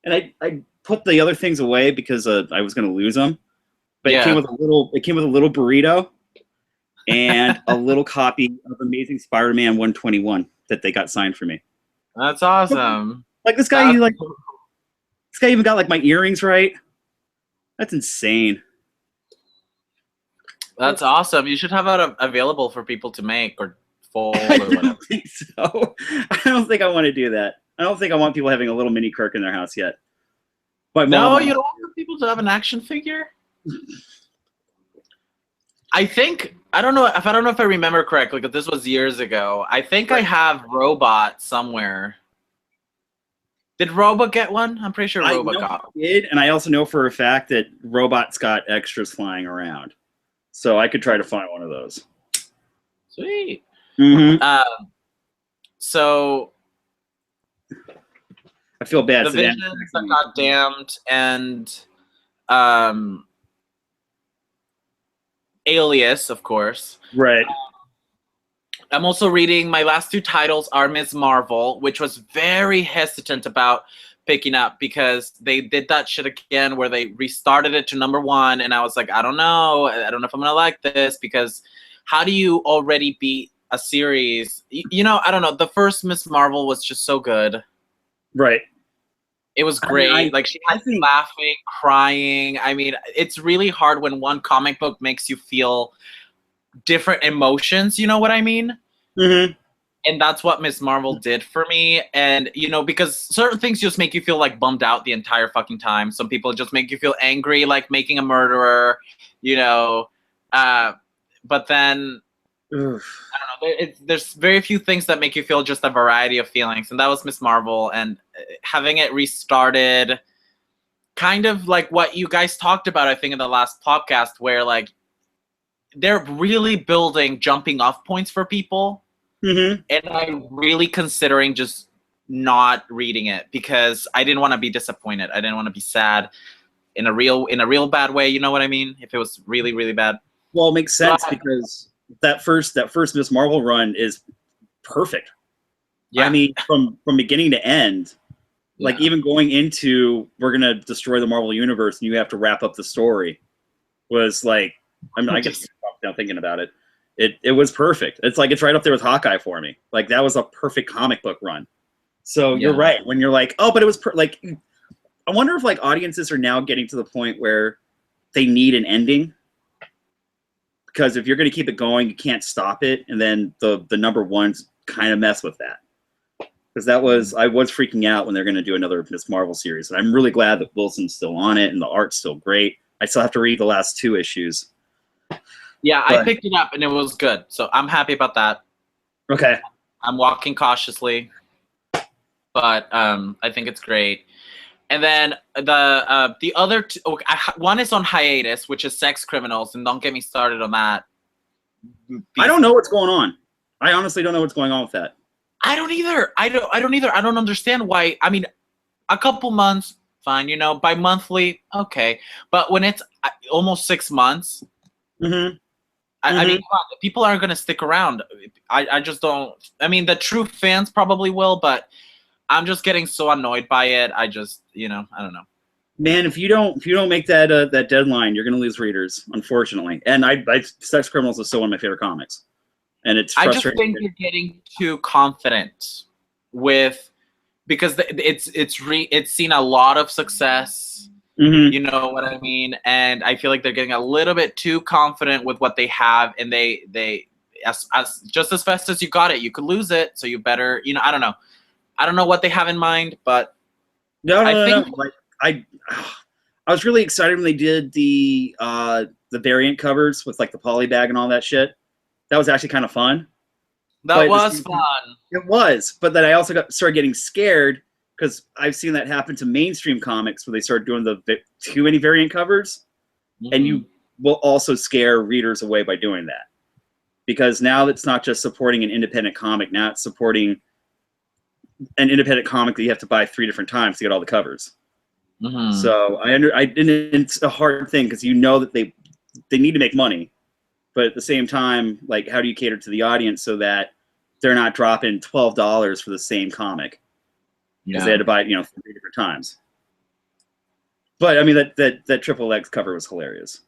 And I put the other things away because I was going to lose them. But Yeah. it came with a little burrito and a little copy of Amazing Spider-Man 121 that they got signed for me. That's awesome. Like this guy, this guy even got like my earrings right. That's insane. That's awesome. You should have it available for people to make or fold or I whatever. don't think so. I don't think I want to do that. I don't think I want people having a little mini Kirk in their house yet. But No, Mom, you don't want people to have an action figure? I don't know if I remember correctly, because this was years ago. I think I have Robot somewhere. Did Robot get one? I'm pretty sure Robot got one. I did, and I also know for a fact that Robot's got extras flying around. So I could try to find one of those. Sweet. Mm-hmm. So I feel bad. the so Visions that got damned and Alias, of course. Right. I'm also reading, my last two titles are Ms. Marvel, which was very hesitant about picking up because they did that shit again where they restarted it to #1, and I was like, I don't know if I'm gonna like this, because how do you already beat a series? You know, I don't know. The first Ms. Marvel was just so good. Right. It was great. Like, she had laughing, crying. I mean, it's really hard when one comic book makes you feel different emotions. You know what I mean? Mm-hmm. And that's what Ms. Marvel did for me. And, you know, because certain things just make you feel like bummed out the entire fucking time. Some people just make you feel angry, like making a murderer, you know. But then, Oof. I don't know, there's very few things that make you feel just a variety of feelings. And that was Ms. Marvel. And having it restarted, kind of like what you guys talked about, I think, in the last podcast, where, like, they're really building jumping off points for people. Mm-hmm. And I'm really considering just not reading it because I didn't want to be disappointed. I didn't want to be sad in a real bad way. You know what I mean? If it was really, really bad. Well, it makes sense because that first Ms. Marvel run is perfect. Yeah. I mean, from beginning to end, like, even going into we're gonna destroy the Marvel universe and you have to wrap up the story was like, I get now thinking about it. It was perfect. It's like, it's right up there with Hawkeye for me. Like, that was a perfect comic book run. So you're right when you're like, oh, but it was like, I wonder if like audiences are now getting to the point where they need an ending, because if you're going to keep it going, you can't stop it, and then the #1s kind of mess with that. because I was freaking out when they're going to do another Miss Marvel series, and I'm really glad that Wilson's still on it and the art's still great. I still have to read the last 2 issues. Yeah, I picked it up and it was good, so I'm happy about that. Okay. I'm walking cautiously, but I think it's great. And then the other one is on hiatus, which is Sex Criminals, and don't get me started on that. I don't know what's going on. I honestly don't know what's going on with that. I don't either. I don't either. I don't understand why. I mean, a couple months, fine. Bi-monthly, okay. But when it's almost 6 months, I mean, people aren't going to stick around. I just don't. I mean, the true fans probably will, but I'm just getting so annoyed by it. I just, I don't know. Man, if you don't make that deadline, you're going to lose readers, unfortunately. And Sex Criminals is still one of my favorite comics, and it's frustrating. I just think you're getting too confident because it's seen a lot of success. You know what I mean? And I feel like they're getting a little bit too confident with what they have, and they just as fast as you got it, you could lose it. So you better, I don't know. I don't know what they have in mind, but no. Like I was really excited when they did the variant covers with like the polybag and all that shit. That was actually kind of fun. That was fun. It was, but then I also started getting scared because I've seen that happen to mainstream comics where they start doing the too many variant covers, and you will also scare readers away by doing that. Because now it's not just supporting an independent comic, now it's supporting an independent comic that you have to buy 3 different times to get all the covers. So it's a hard thing because that they need to make money, but at the same time, like, how do you cater to the audience so that they're not dropping $12 for the same comic because they had to buy it 3 different times. But I mean that Triple X cover was hilarious.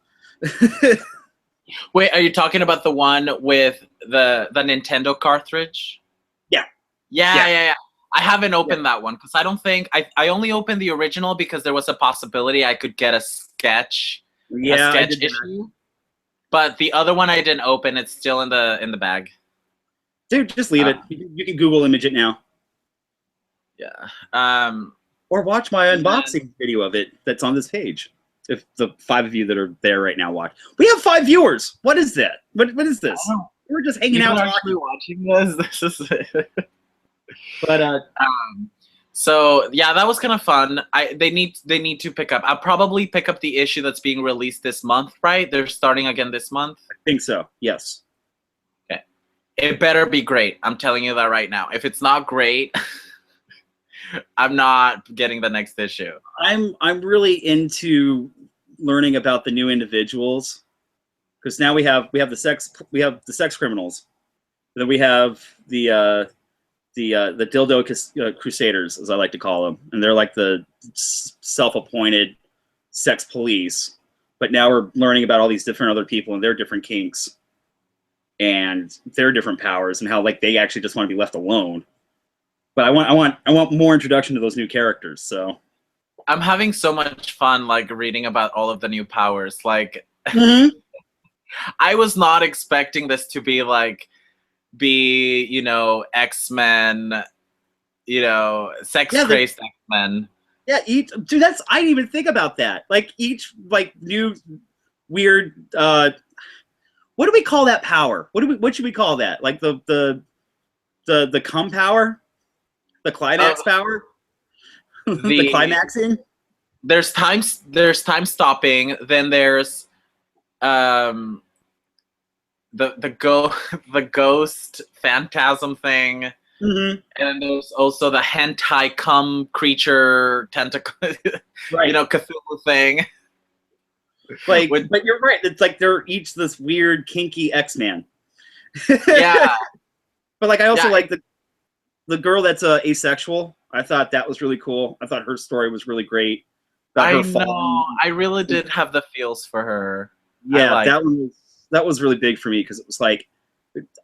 Wait, are you talking about the one with the Nintendo cartridge? Yeah. I haven't opened that one because I don't think I only opened the original because there was a possibility I could get a sketch issue. But the other one I didn't open. It's still in the bag. Dude, just leave it. You can Google image it now. Yeah. Or watch my unboxing video of it that's on this page. If the 5 of you that are there right now watch. We have 5 viewers. What is that? What is this? We're just hanging out actually watching this. This is But so yeah, that was kind of fun. They need to pick up. I'll probably pick up the issue that's being released this month, right? They're starting again this month. I think so. Yes. Okay. It better be great. I'm telling you that right now. If it's not great, I'm not getting the next issue. I'm really into learning about the new individuals because now we have the sex criminals, and then we have the dildo crusaders, as I like to call them, and they're like the self-appointed sex police. But now we're learning about all these different other people and their different kinks and their different powers and how like they actually just want to be left alone. But I want more introduction to those new characters. So I'm having so much fun like reading about all of the new powers. Like I was not expecting this to be X-Men, sex-crazed X-Men. Yeah, dude, I didn't even think about that. Like each new weird what do we call that power? What should we call that? Like the cum power? The climax power? The climaxing? There's time stopping, then there's the ghost phantasm thing, and there's also the hentai cum creature tentacle, right. Cthulhu thing. But you're right. It's like they're each this weird kinky X-Man. Yeah. But like I also like the girl that's asexual. I thought that was really cool. I thought her story was really great. I know. I really did have the feels for her. Yeah, that was really big for me because it was like,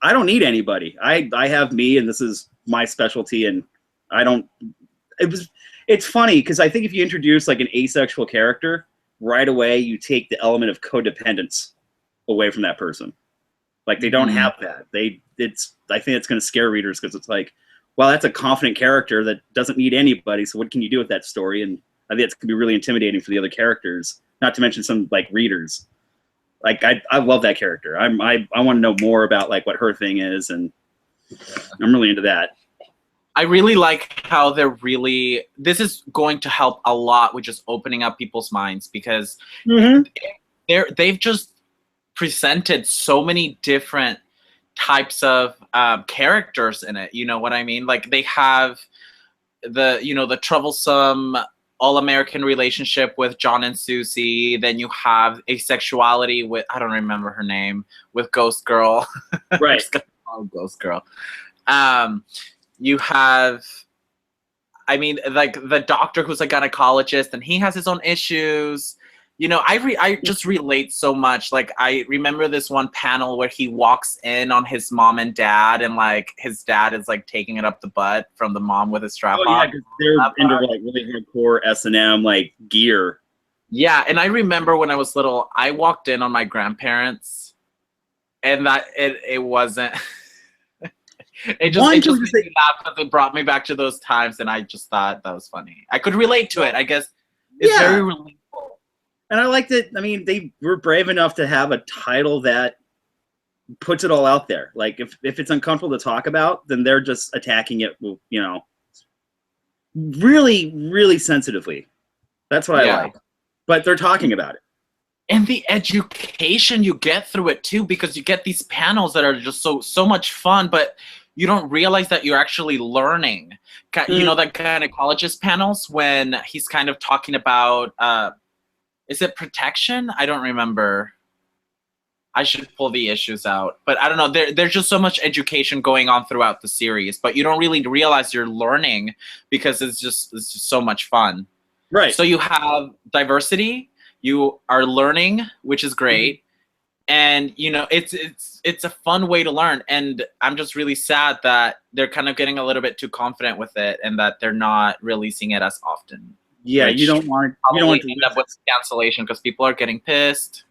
I don't need anybody. I have me, and this is my specialty, and I don't. It's funny because I think if you introduce like an asexual character, right away you take the element of codependence away from that person. Like they don't have that. I think it's going to scare readers because it's like, well, that's a confident character that doesn't need anybody. So what can you do with that story? And I think it's going to be really intimidating for the other characters, not to mention some like readers. Like I love that character. I want to know more about like what her thing is, and I'm really into that. I really like how this is going to help a lot with just opening up people's minds, because they've just presented so many different types of characters in it. You know what I mean? Like they have the troublesome all-American relationship with John and Susie. Then you have asexuality with, I don't remember her name, with Ghost Girl. Right. Ghost Girl. You have, I mean, like the doctor who's a gynecologist, and he has his own issues. You know, I just relate so much. Like, I remember this one panel where he walks in on his mom and dad, and like his dad is like taking it up the butt from the mom with a strap on. Yeah, because they're into like really hardcore S&M like gear. Yeah, and I remember when I was little, I walked in on my grandparents, and that it wasn't. It just made me laugh because it brought me back to those times, and I just thought that was funny. I could relate to it. I guess it's very relatable. And I liked it. I mean, they were brave enough to have a title that puts it all out there. Like, if it's uncomfortable to talk about, then they're just attacking it, you know, really, really sensitively. That's what I like. But they're talking about it. And the education you get through it, too, because you get these panels that are just so much fun, but you don't realize that you're actually learning. You know, that gynecologist panels when he's kind of talking about... is it protection? I don't remember. I should pull the issues out. But I don't know. There's just so much education going on throughout the series, but you don't really realize you're learning because it's just so much fun. Right. So you have diversity. You are learning, which is great. And, you know, it's a fun way to learn. And I'm just really sad that they're kind of getting a little bit too confident with it and that they're not releasing it as often. Yeah, you don't want to end up with cancellation because people are getting pissed.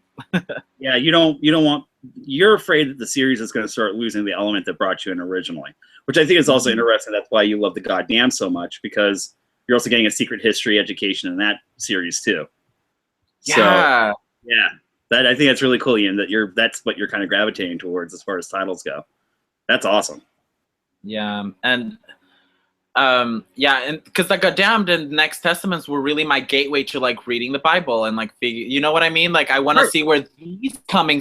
Yeah, you don't want. You're afraid that the series is going to start losing the element that brought you in originally, which I think is also interesting. That's why you love the goddamn so much, because you're also getting a secret history education in that series too. Yeah, so, yeah, that I think that's really cool, Ian. That's what you're kind of gravitating towards as far as titles go. That's awesome. Yeah, and. And because like Damned and Next Testaments were really my gateway to like reading the Bible and like you know what I mean? Like I want to see where these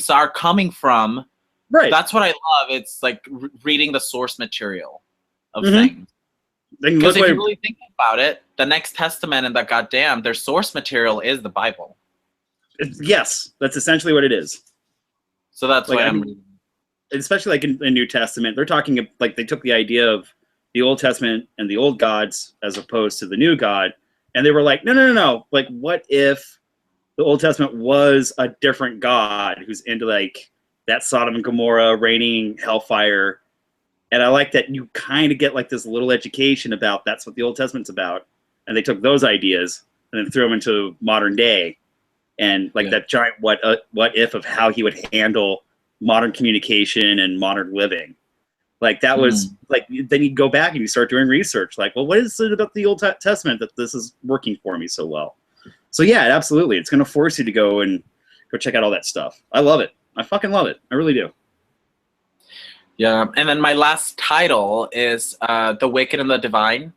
are coming from. Right. That's what I love. It's like reading the source material of things. Because if you really think about it, the Next Testament and the Goddamn, their source material is the Bible. Yes, that's essentially what it is. So that's why I'm reading. Especially like in the New Testament, they're talking like they took the idea of the Old Testament and the old gods as opposed to the new God. And they were like, no. Like, what if the Old Testament was a different God who's into like that Sodom and Gomorrah raining hellfire? And I like that you kind of get like this little education about that's what the Old Testament's about. And they took those ideas and then threw them into modern day. And like that giant what if of how he would handle modern communication and modern living. Like that was like, then you go back and you start doing research. Like, well, what is it about the Old Testament that this is working for me so well? So yeah, absolutely. It's going to force you to go check out all that stuff. I love it. I fucking love it. I really do. Yeah. And then my last title is The Wicked and the Divine,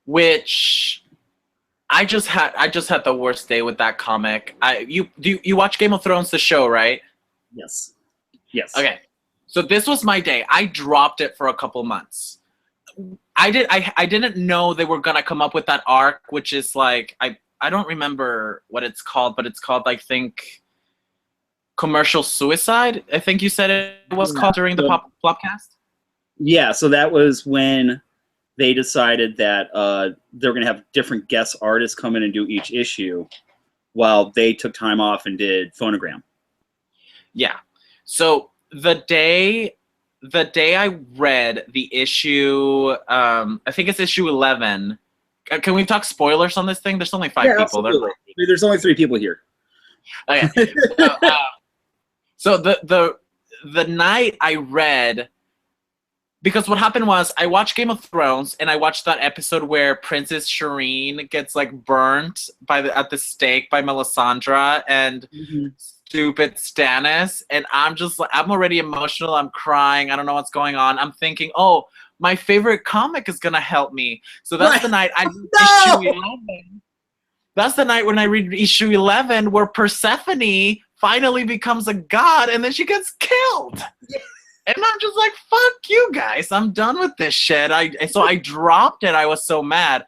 which I just had the worst day with that comic. You watch Game of Thrones, the show, right? Yes. Okay. So this was my day. I dropped it for a couple months. I didn't know they were gonna come up with that arc, which is like I don't remember what it's called, but it's called, I think, Commercial Suicide. I think you said it was called during the Plopcast. Yeah, so that was when they decided that they were gonna have different guest artists come in and do each issue, while they took time off and did Phonogram. Yeah. So the day I read the issue, I think it's issue 11. Can we talk spoilers on this thing? There's only 5 people. Absolutely. There's only 3 people here. Okay. So the night I read Because what happened was I watched Game of Thrones and I watched that episode where Princess Shireen gets like burnt at the stake by Melisandre and stupid Stannis, and I'm just like, I'm already emotional. I'm crying. I don't know what's going on. I'm thinking, oh, my favorite comic is gonna help me. So that's the night I read issue 11. That's the night when I read issue 11 where Persephone finally becomes a god and then she gets killed. And I'm just like, fuck you guys. I'm done with this shit. So I dropped it. I was so mad.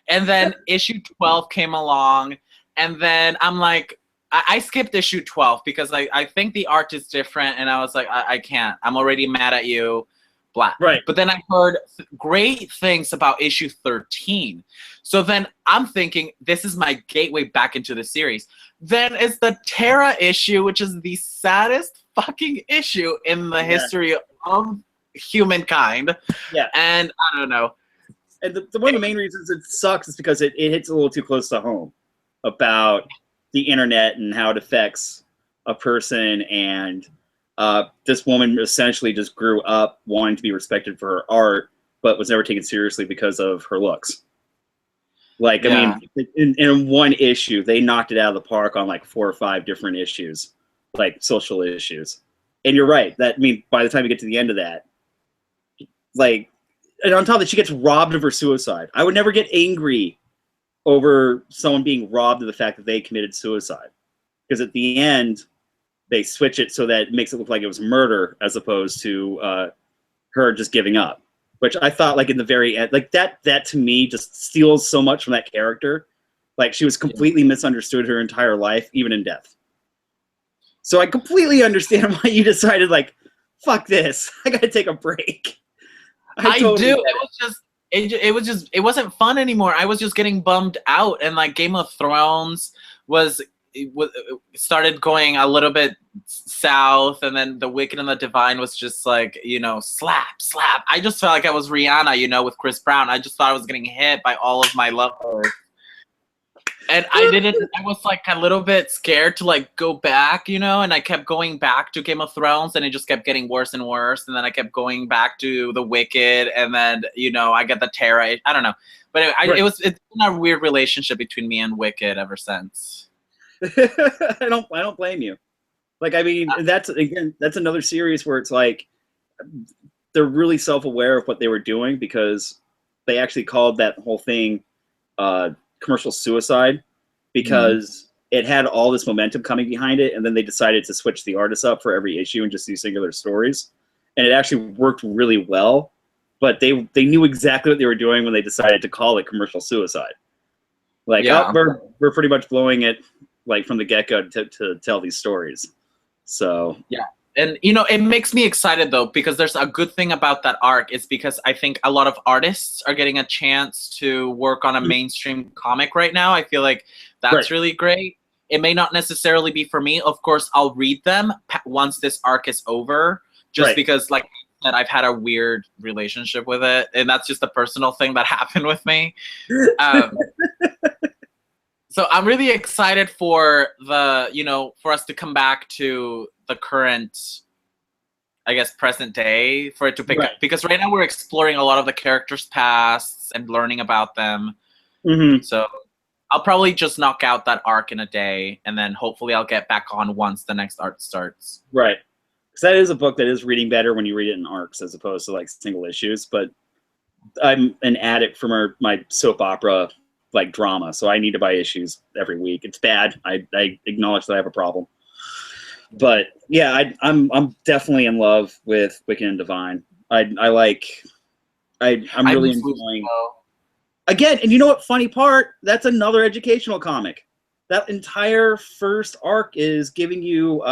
And then issue 12 came along. And then I'm like, I skipped issue 12 because I think the art is different. And I was like, I can't. I'm already mad at you. Blah. Right. But then I heard great things about issue 13. So then I'm thinking, this is my gateway back into the series. Then it's the Terra issue, which is the saddest fucking issue in the history of humankind. Yeah. And I don't know. And one of the main reasons it sucks is because it hits a little too close to home about the internet and how it affects a person. And this woman essentially just grew up wanting to be respected for her art, but was never taken seriously because of her looks. Like, I mean, in one issue, they knocked it out of the park on like 4 or 5 different issues, like social issues. And you're right. That, I mean, by the time you get to the end of that, like, and on top of that, she gets robbed of her suicide. I would never get angry over someone being robbed of the fact that they committed suicide. Because at the end, they switch it so that it makes it look like it was murder as opposed to her just giving up. Which I thought, like, in the very end, like, that to me just steals so much from that character. Like, she was completely misunderstood her entire life, even in death. So I completely understand why you decided, like, fuck this. I gotta take a break. I totally do. It wasn't fun anymore. I was just getting bummed out, and like Game of Thrones started going a little bit south, and then The Wicked and the Divine was just like, you know, slap. I just felt like I was Rihanna, you know, with Chris Brown. I just thought I was getting hit by all of my lovers. And I was like a little bit scared to like go back, you know, and I kept going back to Game of Thrones and it just kept getting worse and worse. And then I kept going back to The Wicked, and then, you know, I get the Terra. I don't know. But it's been a weird relationship between me and Wicked ever since. I don't blame you. Like, I mean, that's another series where it's like they're really self-aware of what they were doing, because they actually called that whole thing commercial suicide, because it had all this momentum coming behind it, and then they decided to switch the artists up for every issue and just do singular stories, and it actually worked really well. But they knew exactly what they were doing when they decided to call it commercial suicide. Like, we're pretty much blowing it like from the get-go to tell these stories. So yeah. And, you know, it makes me excited, though, because there's a good thing about that arc. Is because I think a lot of artists are getting a chance to work on a mainstream comic right now. I feel like that's really great. It may not necessarily be for me. Of course, I'll read them once this arc is over, just because, like, that I've had a weird relationship with it. And that's just a personal thing that happened with me. So I'm really excited for for us to come back to the current, I guess, present day, for it to pick up. Because right now we're exploring a lot of the characters' pasts and learning about them. So I'll probably just knock out that arc in a day, and then hopefully I'll get back on once the next arc starts. Right. Because that is a book that is reading better when you read it in arcs as opposed to like single issues. But I'm an addict for my soap opera like drama, so I need to buy issues every week. It's bad. I acknowledge that I have a problem. But yeah, I'm definitely in love with Wicked and Divine. I'm really enjoying. Again, and you know what? Funny part, that's another educational comic. That entire first arc is giving you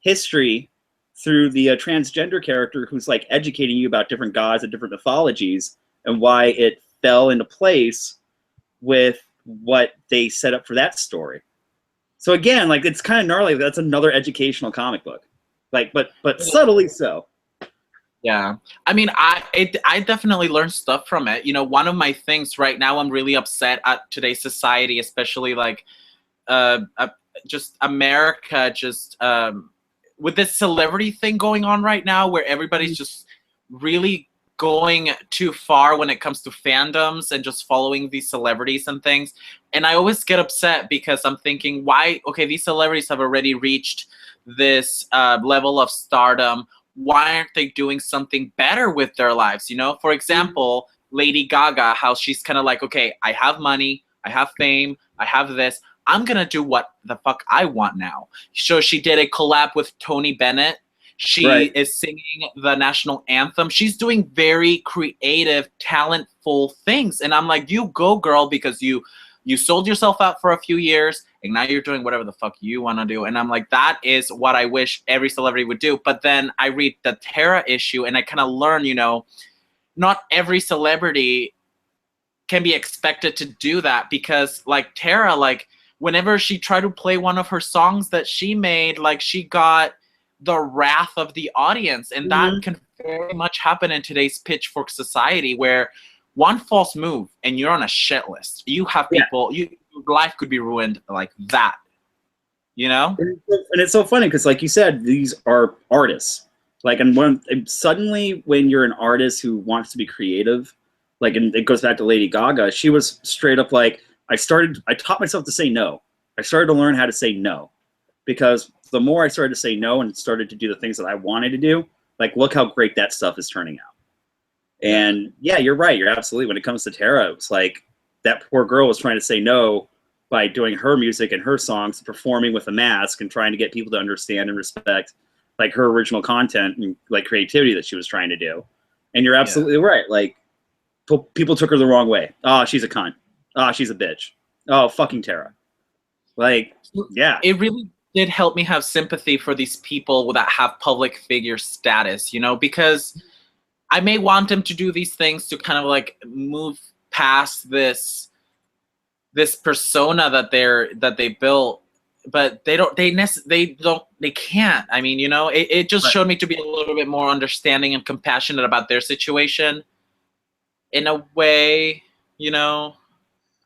history through the transgender character who's like educating you about different gods and different mythologies and why it fell into place with what they set up for that story. So again, like, it's kind of gnarly. That's another educational comic book, like, but subtly so. Yeah, I mean, I definitely learned stuff from it. You know, one of my things right now, I'm really upset at today's society, especially like, just America, just with this celebrity thing going on right now, where everybody's just really going too far when it comes to fandoms and just following these celebrities and things. And I always get upset because I'm thinking, why? Okay, these celebrities have already reached this level of stardom. Why aren't they doing something better with their lives? You know, for example, Lady Gaga, how she's kind of like, okay, I have money, I have fame, I have this. I'm going to do what the fuck I want now. So she did a collab with Tony Bennett. She is singing the national anthem. She's doing very creative, talentful things. And I'm like, you go, girl, because you sold yourself out for a few years, and now you're doing whatever the fuck you want to do. And I'm like, that is what I wish every celebrity would do. But then I read the Tara issue, and I kind of learn, you know, not every celebrity can be expected to do that, because like Tara, like whenever she tried to play one of her songs that she made, like she got the wrath of the audience. And that can very much happen in today's pitchfork society, where one false move and you're on a shit list. You have people, your life could be ruined like that, you know? And it's so funny because, like you said, these are artists. Like, and suddenly when you're an artist who wants to be creative, like, and it goes back to Lady Gaga, she was straight up like, I taught myself to say no. I started to learn how to say no, because the more I started to say no and started to do the things that I wanted to do, like, look how great that stuff is turning out. And yeah, you're right. You're absolutely. When it comes to Tara, it was like that poor girl was trying to say no by doing her music and her songs, performing with a mask and trying to get people to understand and respect like her original content and like creativity that she was trying to do. And you're absolutely right. Like, people took her the wrong way. Oh, she's a cunt. Oh, she's a bitch. Oh, fucking Tara. Like, yeah. It really did help me have sympathy for these people that have public figure status, you know, because I may want them to do these things to kind of like move past this persona that they built, but they can't. I mean, you know, it just showed me to be a little bit more understanding and compassionate about their situation in a way, you know.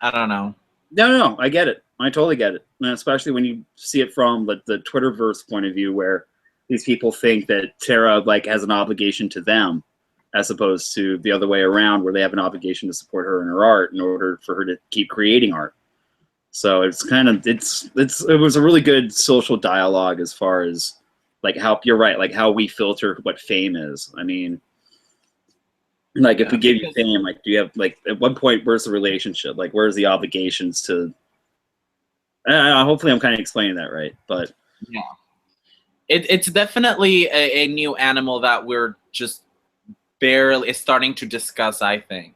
I don't know. No, I get it. I totally get it. And especially when you see it from the Twitterverse point of view, where these people think that Tara like has an obligation to them, as opposed to the other way around, where they have an obligation to support her in her art in order for her to keep creating art. So it's kind of it was a really good social dialogue as far as like how you're right, like how we filter what fame is. I mean, like if we give you fame, like do you have like at one point where's the relationship? Like where's the obligations to? Hopefully I'm kind of explaining that right, but yeah, it's definitely a new animal that we're just barely starting to discuss, I think.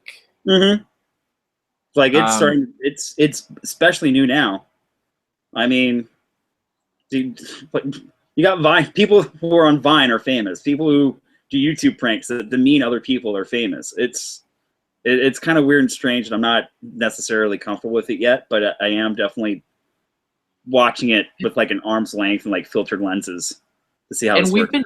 Like it's starting. It's especially new now. I mean, dude, you got Vine. People who are on Vine are famous. People who do YouTube pranks that demean other people are famous. It's kind of weird and strange, and I'm not necessarily comfortable with it yet. But I am definitely watching it with like an arm's length and like filtered lenses to see how it's working.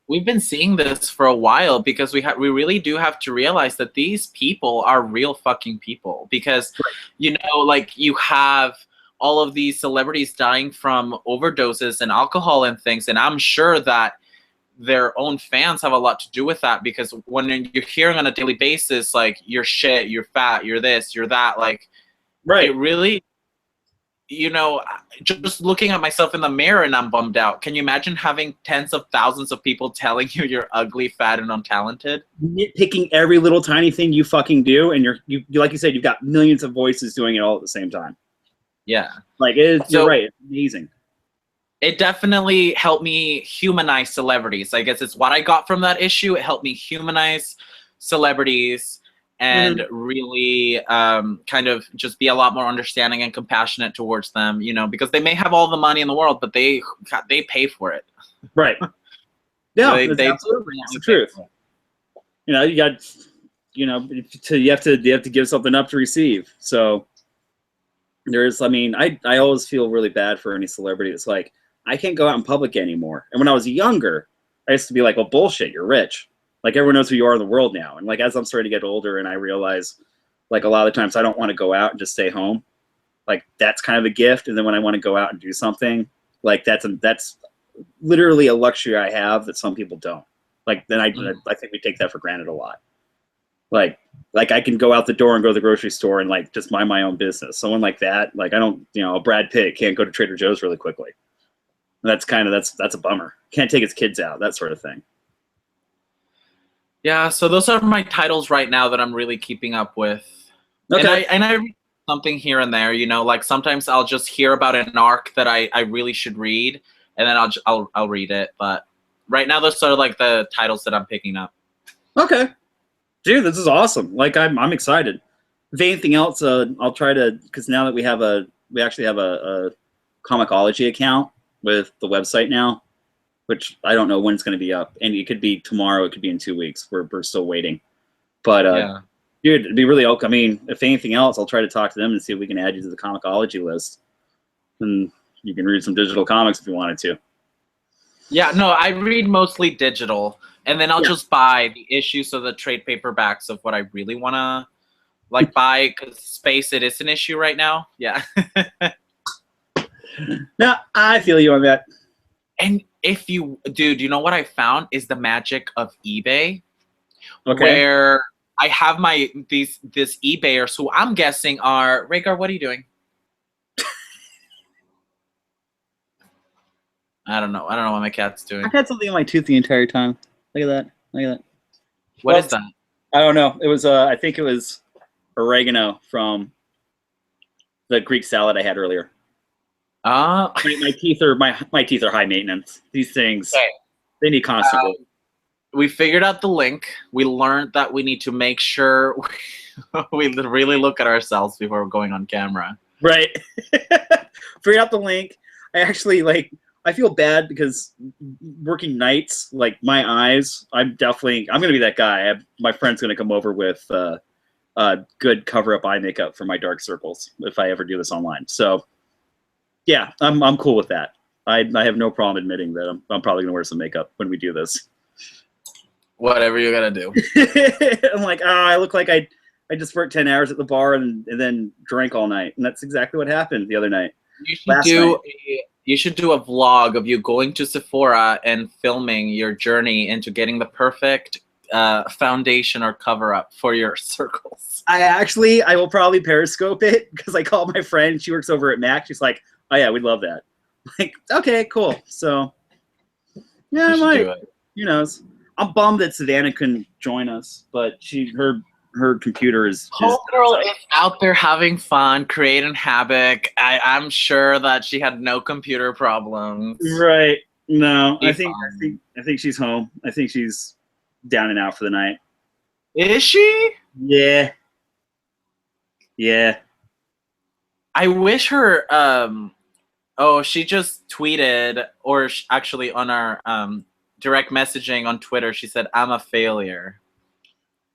We've been seeing this for a while, because we really do have to realize that these people are real fucking people, because you know, like you have all of these celebrities dying from overdoses and alcohol and things, and I'm sure that their own fans have a lot to do with that, because when you're hearing on a daily basis like you're shit, you're fat, you're this, you're that, like it really, you know, just looking at myself in the mirror and I'm bummed out. Can you imagine having tens of thousands of people telling you you're ugly, fat, and untalented? Nitpicking every little tiny thing you fucking do, and you like you said, you've got millions of voices doing it all at the same time. Yeah. Like you're right, it's amazing. It definitely helped me humanize celebrities. I guess it's what I got from that issue. It helped me humanize celebrities and really kind of just be a lot more understanding and compassionate towards them, you know, because they may have all the money in the world, but they pay for it. Right. Yeah, so that's the truth. You know, you have to give something up to receive. So there's, I mean, I always feel really bad for any celebrity that's like, I can't go out in public anymore. And when I was younger, I used to be like, well, bullshit, you're rich. Like, everyone knows who you are in the world now. And, like, as I'm starting to get older and I realize, like, a lot of the times I don't want to go out and just stay home. Like, that's kind of a gift. And then when I want to go out and do something, like, that's literally a luxury I have that some people don't. Like then I think we take that for granted a lot. Like I can go out the door and go to the grocery store and like just mind my own business. Someone like that, like I don't, Brad Pitt can't go to Trader Joe's really quickly. That's a bummer. Can't take his kids out, that sort of thing. Yeah, so those are my titles right now that I'm really keeping up with. Okay. And I read something here and there, like sometimes I'll just hear about an arc that I really should read, and then I'll read it. But right now, those are like the titles that I'm picking up. Okay. Dude, this is awesome. Like I'm excited. If anything else, I'll try to, because now that we actually have a Comixology account with the website now, which I don't know when it's going to be up, and it could be tomorrow, it could be in 2 weeks. We're still waiting, but yeah. Dude, it'd be really okay. I mean, if anything else, I'll try to talk to them and see if we can add you to the Comixology list, and you can read some digital comics if you wanted to. Yeah, no, I read mostly digital, and then I'll just buy the issues of the trade paperbacks of what I really want to like buy, because space, it is an issue right now. Yeah. No, I feel you on that. And if you, dude, you know what I found is the magic of eBay, Okay. where I have this eBayers who I'm guessing are Rhaegar. What are you doing? I don't know what my cat's doing. I've had something in my tooth the entire time. Look at that. Look at that. What is that? I don't know. It was I think it was oregano from the Greek salad I had earlier. My teeth are my teeth are high maintenance. These things, they need constant work. We figured out the link. We learned that we need to make sure we really look at ourselves before we're going on camera. Right. Figured out the link. I actually I feel bad because working nights, like my eyes, I'm going to be that guy. My friend's going to come over with good cover-up eye makeup for my dark circles if I ever do this online. So, yeah, I'm cool with that. I have no problem admitting that I'm probably going to wear some makeup when we do this. Whatever you got to do. I'm like, I look like I just worked 10 hours at the bar and then drank all night. And that's exactly what happened the other night. You should do a vlog of you going to Sephora and filming your journey into getting the perfect foundation or cover up for your circles. I will probably Periscope it because I called my friend. She works over at Mac. She's like, oh yeah, we'd love that. Like, okay, cool. So yeah, I might. Who knows? I'm bummed that Savannah couldn't join us, but her computer is. Homegirl is out there having fun, creating havoc. I'm sure that she had no computer problems. Right. No, I think she's home. I think she's down and out for the night. Is she? Yeah. Yeah. I wish her. She just tweeted, or actually on our direct messaging on Twitter, she said, "I'm a failure."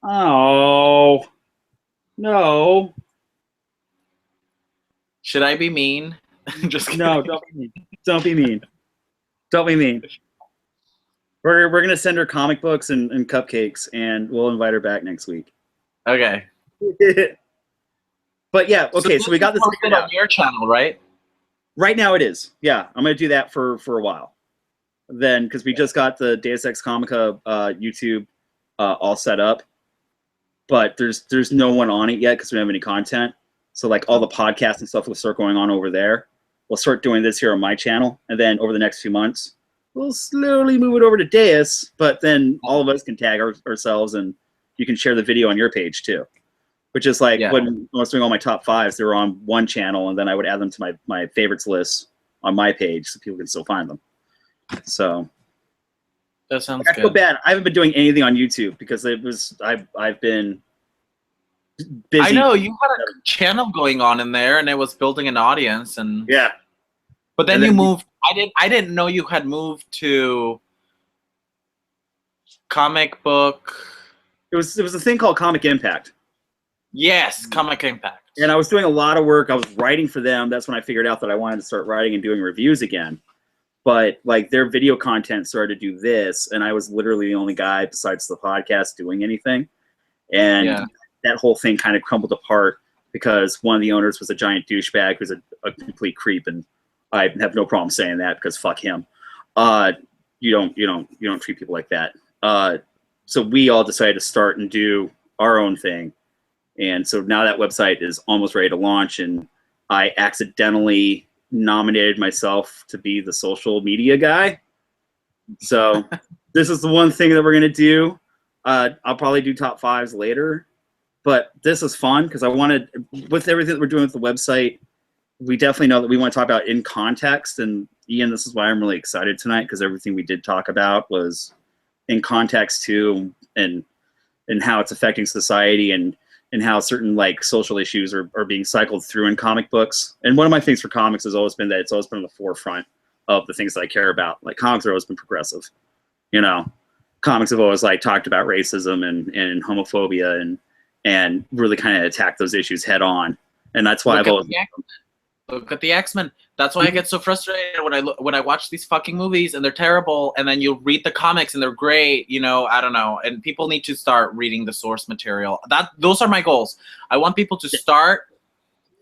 Oh, no. Should I be mean? Just kidding. No, don't be mean. Don't be mean. Don't be mean. We're gonna send her comic books and cupcakes, and we'll invite her back next week. Okay. But yeah, okay. So we got this figured out on your channel, right? Right now it is. Yeah, I'm gonna do that for a while. Then, because we just got the Deus Ex Comica YouTube all set up. But there's no one on it yet because we don't have any content. So like all the podcasts and stuff will start going on over there. We'll start doing this here on my channel, and then over the next few months, we'll slowly move it over to Deus. But then all of us can tag ourselves, and you can share the video on your page too. Which is like when I was doing all my top fives, they were on one channel, and then I would add them to my favorites list on my page so people can still find them. So. That sounds good. I feel bad. I haven't been doing anything on YouTube because I've been busy. I know you had a channel going on in there, and it was building an audience, and yeah. But then you moved. I didn't know you had moved to comic book. It was a thing called Comic Impact. Yes, Comic Impact. And I was doing a lot of work. I was writing for them. That's when I figured out that I wanted to start writing and doing reviews again. But like their video content started to do this, and I was literally the only guy besides the podcast doing anything. And that whole thing kind of crumbled apart because one of the owners was a giant douchebag who's a complete creep, and I have no problem saying that because fuck him. You don't treat people like that. So we all decided to start and do our own thing. And so now that website is almost ready to launch, and I accidentally nominated myself to be the social media guy. So this is the one thing that we're going to do. I'll probably do top fives later, but this is fun because I wanted, with everything that we're doing with the website, we definitely know that we want to talk about in context. And Ian, this is why I'm really excited tonight, because everything we did talk about was in context too, and how it's affecting society, and how certain like social issues are being cycled through in comic books. And one of my things for comics has always been that it's always been on the forefront of the things that I care about. Like comics have always been progressive, you know. Comics have always like talked about racism and homophobia and really kind of attacked those issues head on. And that's why Look at the X-Men. That's why I get so frustrated when I watch these fucking movies and they're terrible, and then you read the comics and they're great. You know, I don't know. And people need to start reading the source material. Those are my goals. I want people to start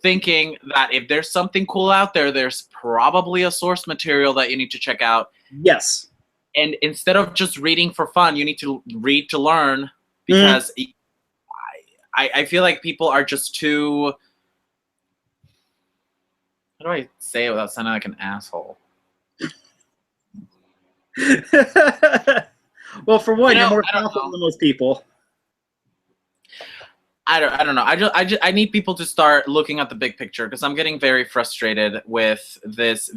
thinking that if there's something cool out there, there's probably a source material that you need to check out. Yes. And instead of just reading for fun, you need to read to learn, because I feel like people are just too. How do I say it without sounding like an asshole? Well, for one, you're more confident than most people. I don't know. I need people to start looking at the big picture, because I'm getting very frustrated with this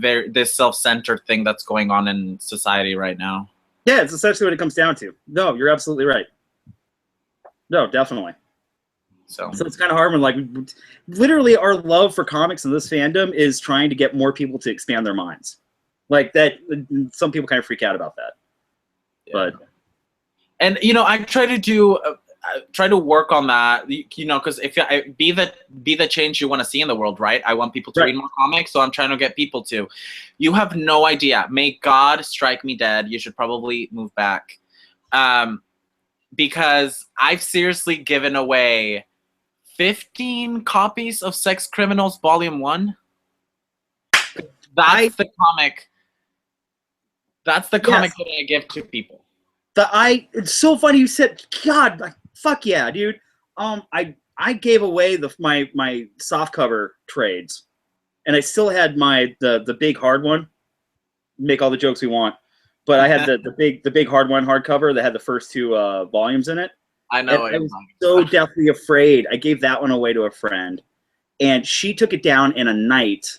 self-centered thing that's going on in society right now. Yeah, it's essentially what it comes down to. No, you're absolutely right. No, definitely. So it's kind of hard when, like, literally our love for comics and this fandom is trying to get more people to expand their minds. Like that, some people kind of freak out about that. Yeah. But, and you know, I try to work on that. You know, because if I be the change you want to see in the world, right? I want people to read more comics, so I'm trying to get people to. You have no idea. May God strike me dead. You should probably move back, because I've seriously given away 15 copies of Sex Criminals Volume 1. That's the comic. That's the comic that I give to people. It's so funny you said, God, fuck yeah, dude. I gave away my softcover trades, and I still had the big hard one. Make all the jokes we want, but I had the big hard one hardcover that had the first 2 volumes in it. I know. I was so deathly afraid. I gave that one away to a friend, and she took it down in a night.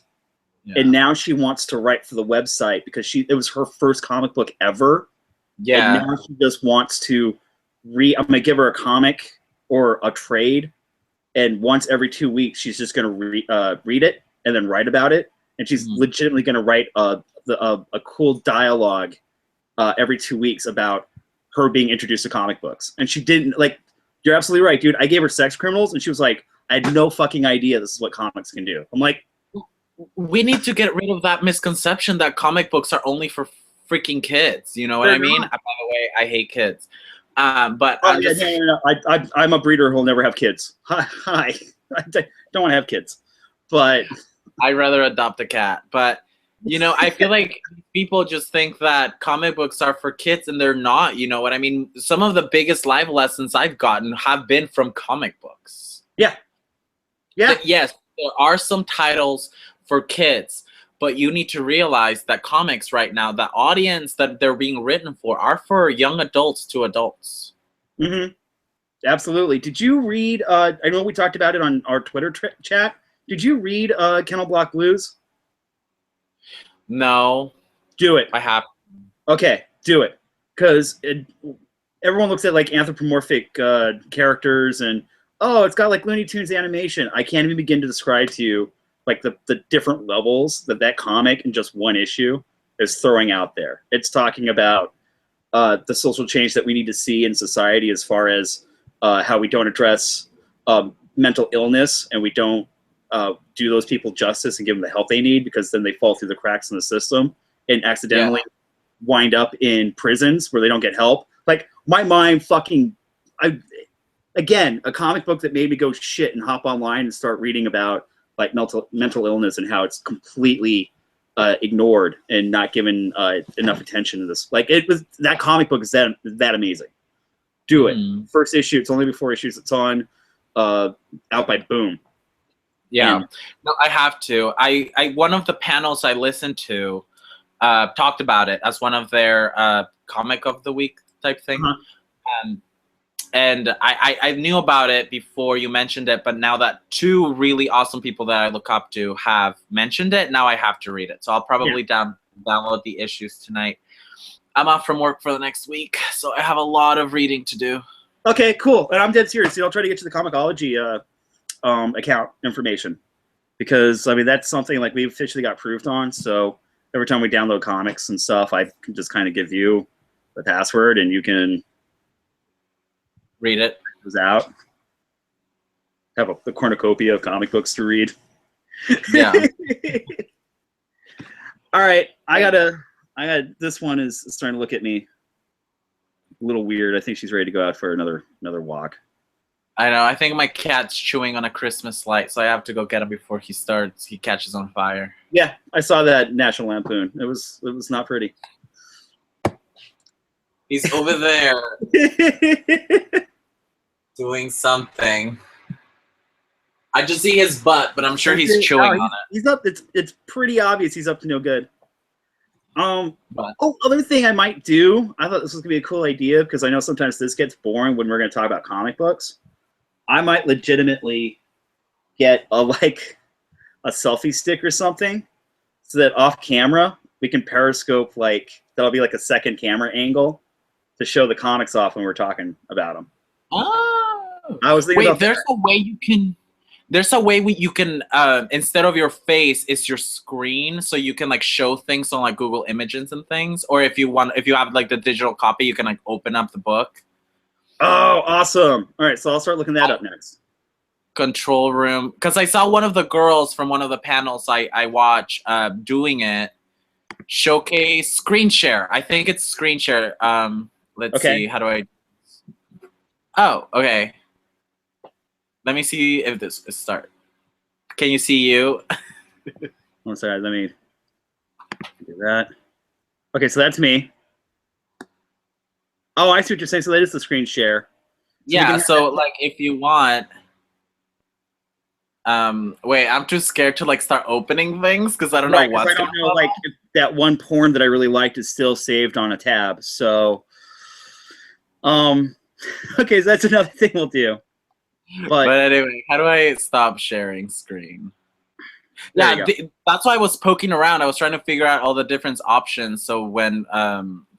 Yeah. And now she wants to write for the website because it was her first comic book ever. Yeah. And now she just wants to I'm going to give her a comic or a trade, and once every 2 weeks she's just going to read it and then write about it. And she's legitimately going to write a cool dialogue every 2 weeks about her being introduced to comic books. And she didn't, like, you're absolutely right, dude. I gave her Sex Criminals, and she was like, I had no fucking idea this is what comics can do. I'm like, we need to get rid of that misconception that comic books are only for freaking kids. You know what I mean? By the way, I hate kids. But I'm a breeder who'll never have kids. Hi. I don't want to have kids. But I'd rather adopt a cat. But, you know, I feel like people just think that comic books are for kids, and they're not. You know what I mean? Some of the biggest life lessons I've gotten have been from comic books. Yeah. Yeah. But yes, there are some titles for kids, but you need to realize that comics right now, the audience that they're being written for, are for young adults to adults. Mm-hmm. Absolutely. Did you read, I know we talked about it on our Twitter chat. Did you read Kennel Block Blues? No. Do it. I have. Okay, do it. Because everyone looks at like anthropomorphic characters and, oh, it's got like Looney Tunes animation. I can't even begin to describe to you like the different levels that comic in just one issue is throwing out there. It's talking about the social change that we need to see in society as far as how we don't address mental illness, and we don't do those people justice and give them the help they need, because then they fall through the cracks in the system and accidentally wind up in prisons where they don't get help. Like, my mind fucking... Again, a comic book that made me go shit and hop online and start reading about like mental illness and how it's completely ignored and not given enough attention to this. Like that comic book is that amazing. Do it. First issue. It's only been 4 issues. It's on out by Boom. Yeah. No, I have to. I one of the panels I listened to talked about it as one of their comic of the week type thing. And I knew about it before you mentioned it, but now that 2 really awesome people that I look up to have mentioned it, now I have to read it. So I'll probably download the issues tonight. I'm off from work for the next week, so I have a lot of reading to do. Okay, cool. And I'm dead serious. I'll try to get you the Comixology account information, because I mean that's something like we officially got approved on. So every time we download comics and stuff, I can just kind of give you the password and you can read it. It was out. Have a cornucopia of comic books to read. Yeah. All right, I got this one is starting to look at me a little weird. I think she's ready to go out for another walk. I know. I think my cat's chewing on a Christmas light, so I have to go get him before he catches on fire. Yeah, I saw that National Lampoon. It was not pretty. He's over there doing something. I just see his butt, but I'm sure he's chewing on it. He's up. It's pretty obvious he's up to no good. Other thing I might do, I thought this was gonna be a cool idea because I know sometimes this gets boring when we're gonna talk about comic books. I might legitimately get a selfie stick or something so that off camera we can periscope, that'll be like a second camera angle to show the comics off when we're talking about them. Oh, I was thinking there's a way you can. There's a way you can instead of your face, it's your screen, so you can show things on Google Images and things. Or if you have the digital copy, you can open up the book. Oh, awesome! All right, so I'll start looking that up next. Control room, because I saw one of the girls from one of the panels I watch doing it. Showcase screen share. I think it's screen share. Let's see. How do I? Oh, okay. Let me see if this is start. Can you see you? Oh, sorry. Let me do that. Okay, so that's me. Oh, I see what you're saying. So that is the screen share. So if you want. Wait, I'm too scared to start opening things because I don't know what's going on. I don't know if that one porn that I really liked is still saved on a tab. So, okay, so that's another thing we'll do. But anyway, how do I stop sharing screen? Yeah, that's why I was poking around. I was trying to figure out all the different options. So when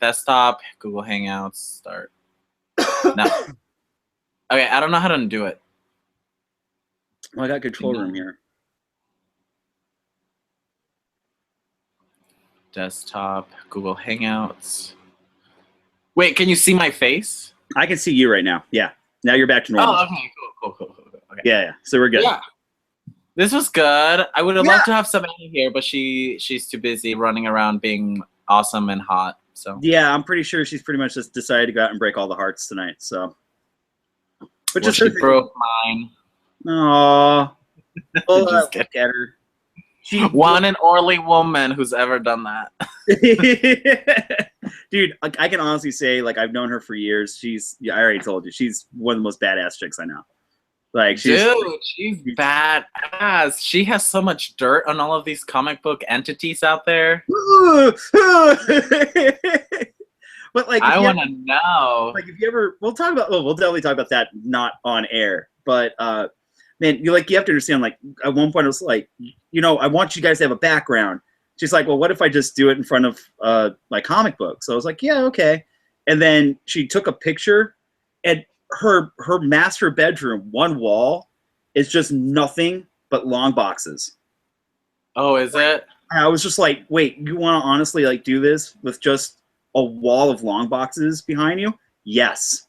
desktop, Google Hangouts, start. No. Okay, I don't know how to do it. Well, I got control room here. Desktop, Google Hangouts. Wait, can you see my face? I can see you right now. Yeah. Now you're back to normal. Oh, okay, cool. Okay. Yeah. So we're good. Yeah. This was good. I would have loved to have Savannah here, but she's too busy running around being awesome and hot. So yeah, I'm pretty sure she's pretty much just decided to go out and break all the hearts tonight. So, but just she broke mine. Aww. Oh, look at her. One and only woman who's ever done that. Dude, I can honestly say, I've known her for years. I already told you, she's one of the most badass chicks I know. She's badass. She has so much dirt on all of these comic book entities out there. But I want to know. If you ever, we'll definitely talk about that not on air. But man, you have to understand. At one point, I was I want you guys to have a background. She's like, well, what if I just do it in front of my comic book? So I was like, yeah, okay. And then she took a picture, and her master bedroom, one wall, is just nothing but long boxes. Oh, is it? I was just like, wait, you want to honestly do this with just a wall of long boxes behind you? Yes.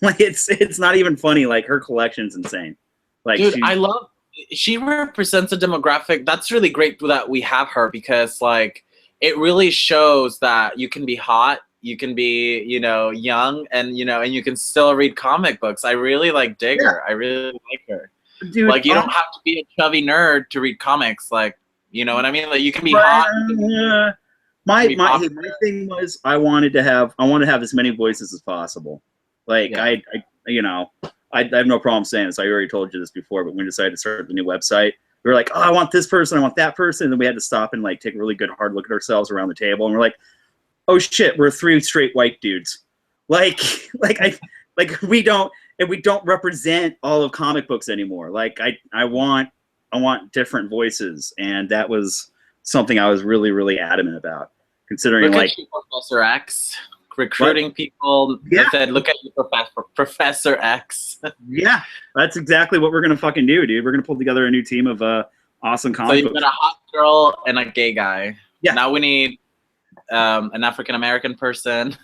It's not even funny. Her collection's insane. Dude, she represents a demographic. That's really great that we have her because it really shows that you can be hot, you can be, young, and and you can still read comic books. I really dig her. I really like her. Dude, you don't have to be a chubby nerd to read comics. You know what I mean? Like you can be hot. My thing was I wanted to have as many voices as possible. Like I have no problem saying this. I already told you this before, but when we decided to start the new website, we were like, oh, I want this person, I want that person, and then we had to stop and like take a really good hard look at ourselves around the table, and we're like, oh shit, we're 3 straight white dudes. We don't represent all of comic books anymore. Like I want different voices, and that was something I was really, really adamant about. Considering look at you, Professor X, recruiting people. Yeah. Said, look at you, Professor X. Yeah, that's exactly what we're gonna fucking do, dude. We're gonna pull together a new team of awesome comic books. So you've got a hot girl and a gay guy. Yeah. Now we need an African American person.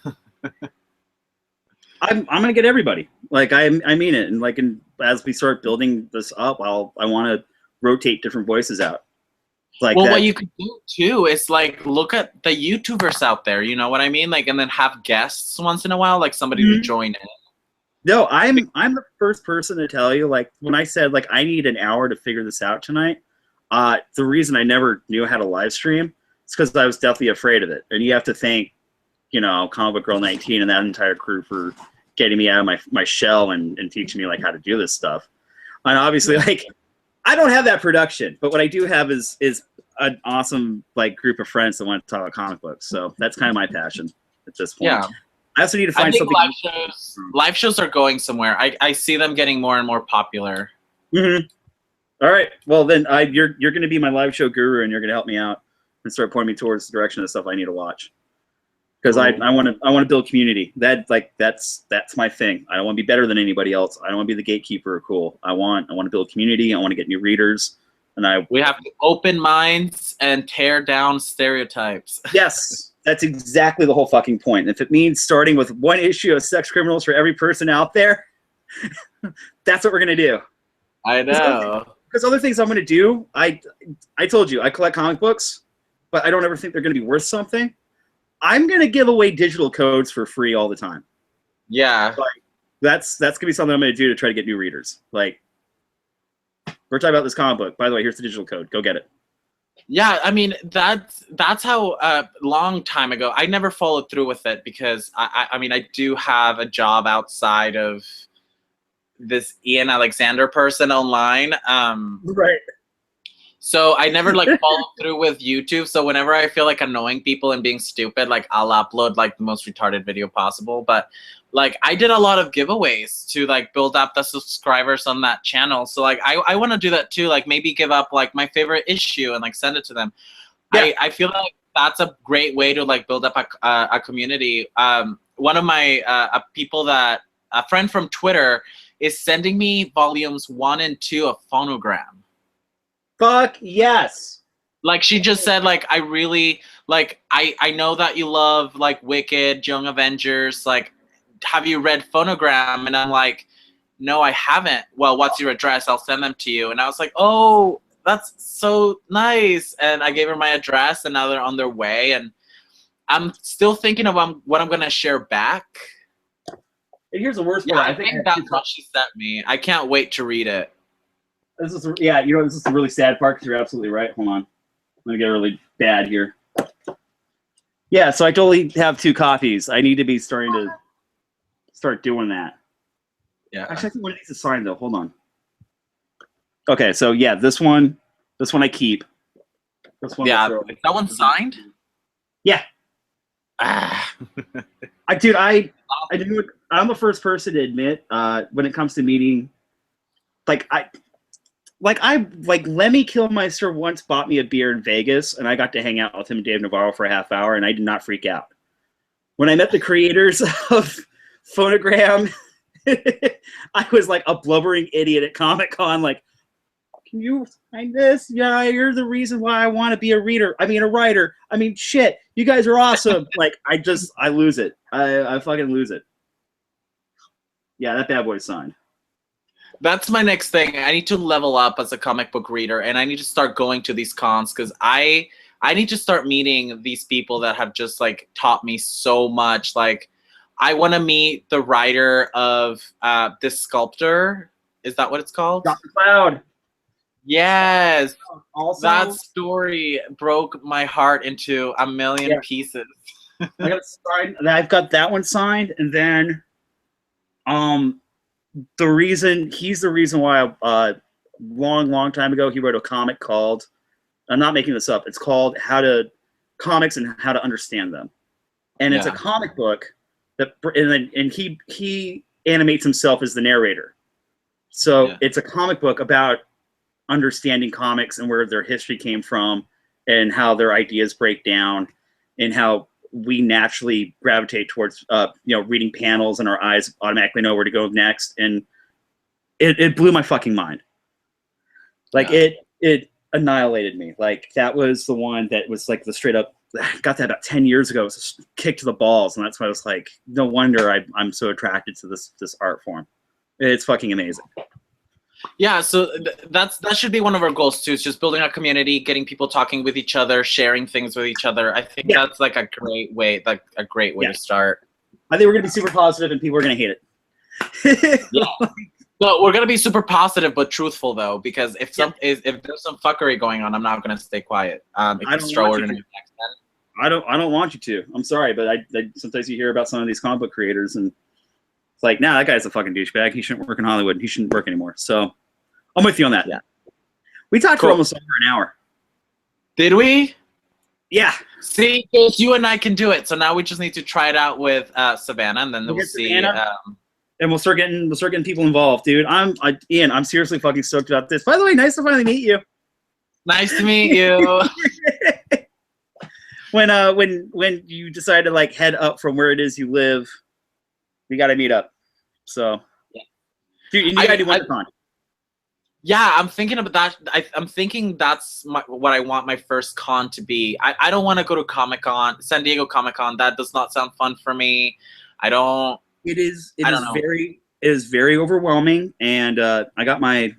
I'm gonna get everybody. Like I mean it, and like as we start building this up, I want to rotate different voices out. Like well, what you could do too is like look at the YouTubers out there. You know what I mean? Like, and then have guests once in a while, like somebody to join in. No, I'm the first person to tell you. Like when I said like I need an hour to figure this out tonight, the reason I never knew how to live stream is because I was deathly afraid of it. And you have to thank, Comic Book Girl 19 and that entire crew for getting me out of my shell and teaching me like how to do this stuff. And obviously, like I don't have that production, but what I do have is an awesome like group of friends that want to talk about comic books. So that's kind of my passion at this point. Yeah. I also need to find something. Live shows are going somewhere. I see them getting more and more popular. Mm-hmm. All right. Well, then you're going to be my live show guru, and you're going to help me out and start pointing me towards the direction of stuff I need to watch. Because I want to build community. That's my thing. I don't want to be better than anybody else. I don't want to be the gatekeeper of cool. I want to build community. I want to get new readers. And we have to open minds and tear down stereotypes. Yes. That's exactly the whole fucking point. If it means starting with 1 issue of Sex Criminals for every person out there, that's what we're going to do. I know. Because other things I'm going to do, I told you, I collect comic books, but I don't ever think they're going to be worth something. I'm going to give away digital codes for free all the time. Yeah. Like, that's going to be something I'm going to do to try to get new readers. Like, we're talking about this comic book. By the way, here's the digital code. Go get it. Yeah, I mean that's how a long time ago. I never followed through with it because I mean I do have a job outside of this Ian Alexander person online. Right. So I never like followed through with YouTube. So whenever I feel like annoying people and being stupid, like I'll upload like the most retarded video possible. But like I did a lot of giveaways to like build up the subscribers on that channel. So like I want to do that too. Like maybe give up like my favorite issue and like send it to them. Yeah. I feel like that's a great way to like build up a community. One of my a friend from Twitter is sending me volumes 1 and 2 of Phonogram. Fuck yes. Like she just said, like I really like I know that you love like Wicked, Young Avengers, like have you read Phonogram? And I'm like, no, I haven't. Well, what's your address? I'll send them to you. And I was like, oh, that's so nice. And I gave her my address, and now they're on their way. And I'm still thinking about what I'm gonna share back. And here's the worst part. I think that's what she sent me. I can't wait to read it. This is this is the really sad part because you're absolutely right. Hold on, I'm gonna get really bad here. Yeah, so I totally have 2 copies. I need to be starting to start doing that. Yeah. Actually, I think one of these is signed though. Hold on. Okay, so yeah, this one I keep. This one. Yeah, is that one signed? Yeah. Dude, I'm the first person to admit when it comes to meeting, Lemmy Kilmister once bought me a beer in Vegas, and I got to hang out with him and Dave Navarro for a half hour, and I did not freak out. When I met the creators of Phonogram, I was like a blubbering idiot at Comic-Con, like, can you find this? Yeah, you're the reason why I want to be a writer. I mean, shit, you guys are awesome. Like, I lose it. I fucking lose it. Yeah, that bad boy's signed. That's my next thing. I need to level up as a comic book reader, and I need to start going to these cons because I need to start meeting these people that have just like taught me so much. Like, I want to meet the writer of this sculptor. Is that what it's called? Dr. Cloud. Yes. Also, That story broke my heart into a million pieces. I've got that one signed, and then he's the reason why long time ago he wrote a comic called, I'm not making this up, it's called Comics and How to Understand Them. And it's a comic book that and he animates himself as the narrator. So it's a comic book about understanding comics and where their history came from and how their ideas break down and how we naturally gravitate towards reading panels and our eyes automatically know where to go next. And it blew my fucking mind. Like it annihilated me. Like that was the one that was like the straight up, I got that about 10 years ago. It was a kick to the balls. And that's why I was like, no wonder I'm so attracted to this art form. It's fucking amazing. Yeah, so that should be one of our goals too. Is just building a community, getting people talking with each other, sharing things with each other. I think that's like a great way, to start. I think we're gonna be super positive, and people are gonna hate it. No, we're gonna be super positive but truthful though, because if there's some fuckery going on, I'm not gonna stay quiet. I don't want you to. I'm sorry, but I sometimes you hear about some of these comic book creators and. Like, nah, that guy's a fucking douchebag. He shouldn't work in Hollywood. He shouldn't work anymore. So I'm with you on that. Yeah. We talked for almost over an hour. Did we? Yeah. See, you and I can do it. So now we just need to try it out with Savannah, and then we'll see. And we'll start getting people involved, dude. Ian, I'm seriously fucking stoked about this. By the way, nice to finally meet you. Nice to meet you. When you decide to like head up from where it is you live, we got to meet up. So, dude, you got to do WonderCon. Yeah, I'm thinking about that. I'm thinking that's what I want my first con to be. I don't want to go to Comic-Con, San Diego Comic-Con. That does not sound fun for me. I don't. It is very overwhelming. And I got my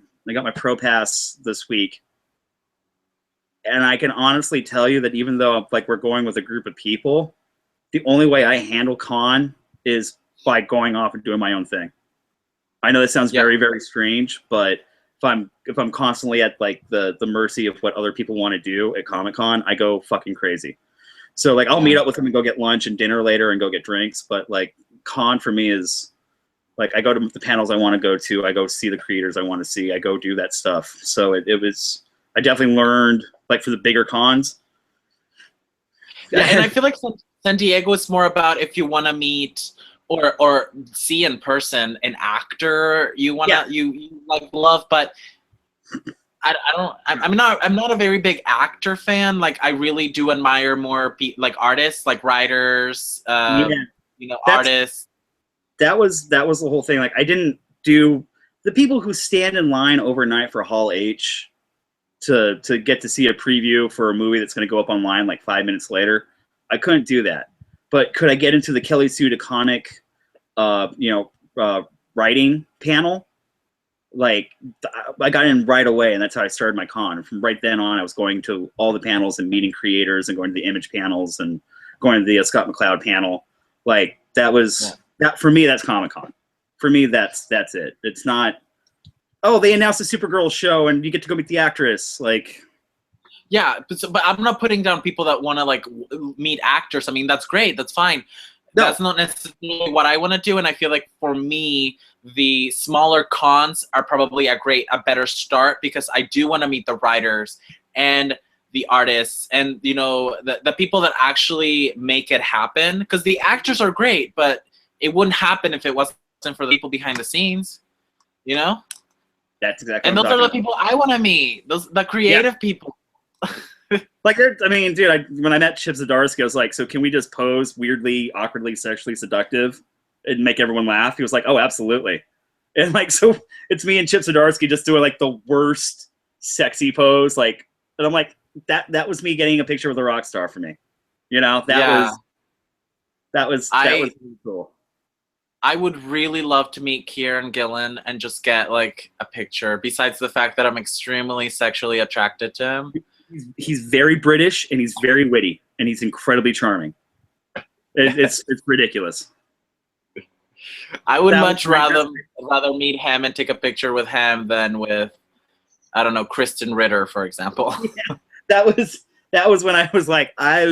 pro pass this week, and I can honestly tell you that even though like we're going with a group of people, the only way I handle con is by going off and doing my own thing. I know this sounds very, very strange, but if I'm constantly at like the mercy of what other people want to do at Comic-Con, I go fucking crazy. So like I'll meet up with them and go get lunch and dinner later and go get drinks, but like con for me is like I go to the panels I want to go to, I go see the creators I want to see, I go do that stuff. So I definitely learned like for the bigger cons. Yeah, and I feel like San Diego is more about if you want to meet or see in person an actor you want to you like love, but I'm not a very big actor fan. Like I really do admire more like artists, like writers, artists. That was the whole thing. Like I didn't do the people who stand in line overnight for Hall H to get to see a preview for a movie that's going to go up online like 5 minutes later. I couldn't do that. But could I get into the Kelly Sue DeConnick, writing panel? Like, I got in right away, and that's how I started my con. And from right then on, I was going to all the panels and meeting creators and going to the Image panels and going to the Scott McCloud panel. Like, that for me, that's Comic-Con. For me, that's it. It's not, oh, they announced a Supergirl show, and you get to go meet the actress. Like... Yeah, but I'm not putting down people that want to like meet actors. I mean, that's great. That's fine. No. That's not necessarily what I want to do. And I feel like for me, the smaller cons are probably a better start because I do want to meet the writers and the artists and, the people that actually make it happen. Because the actors are great, but it wouldn't happen if it wasn't for the people behind the scenes, That's exactly and those are the people I want to meet. The creative people. Like, I mean, dude, when I met Chip Zdarsky, I was like, so can we just pose weirdly, awkwardly, sexually seductive and make everyone laugh? He was like, oh, absolutely. And like, so it's me and Chip Zdarsky just doing like the worst sexy pose. Like, and I'm like, that was me getting a picture with a rock star for me. That was really cool. I would really love to meet Kieran Gillen and just get like a picture, besides the fact that I'm extremely sexually attracted to him. He's very British and he's very witty and he's incredibly charming. It's ridiculous. I would much rather meet him and take a picture with him than with I don't know, Kristen Ritter, for example. Yeah, that was when I was like, I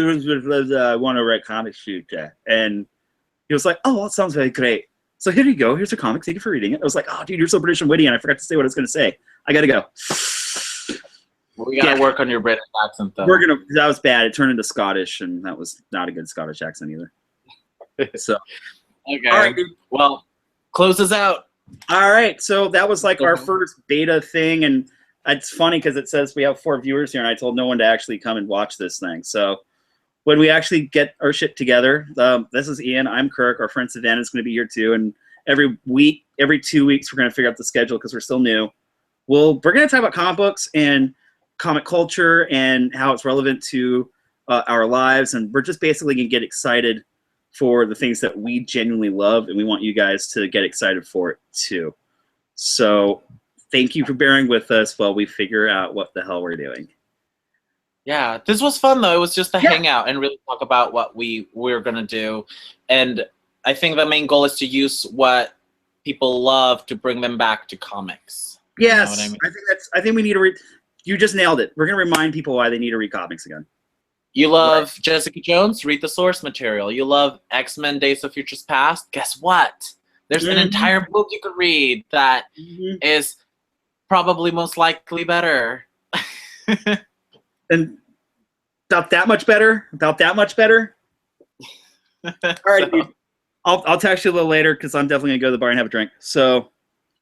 want to write comics shoot, and he was like, oh, that sounds very great. So here you go. Here's your comic. Thank you for reading it. I was like, oh, dude, you're so British and witty, and I forgot to say what I was going to say. I got to go. We got to work on your British accent, though. That was bad. It turned into Scottish, and that was not a good Scottish accent either. So, okay. All right, dude. Well, close us out. All right. So that was like our first beta thing, and it's funny because it says we have 4 viewers here, and I told no one to actually come and watch this thing. So when we actually get our shit together, this is Ian. I'm Kirk. Our friend Savannah is going to be here too, and every 2 weeks, we're going to figure out the schedule because we're still new. We're going to talk about comic books and comic culture and how it's relevant to our lives, and we're just basically going to get excited for the things that we genuinely love, and we want you guys to get excited for it too. So thank you for bearing with us while we figure out what the hell we're doing. Yeah, this was fun though. It was just to hang out and really talk about what we're gonna do, and I think the main goal is to use what people love to bring them back to comics. Yes, you know what I mean? I think we need to read. You just nailed it. We're gonna remind people why they need to read comics again. You love Jessica Jones? Read the source material. You love X-Men: Days of Futures Past? Guess what? There's an entire book you could read that is probably most likely better. And about that much better? About that much better? All right, dude. I'll text you a little later because I'm definitely gonna go to the bar and have a drink. So.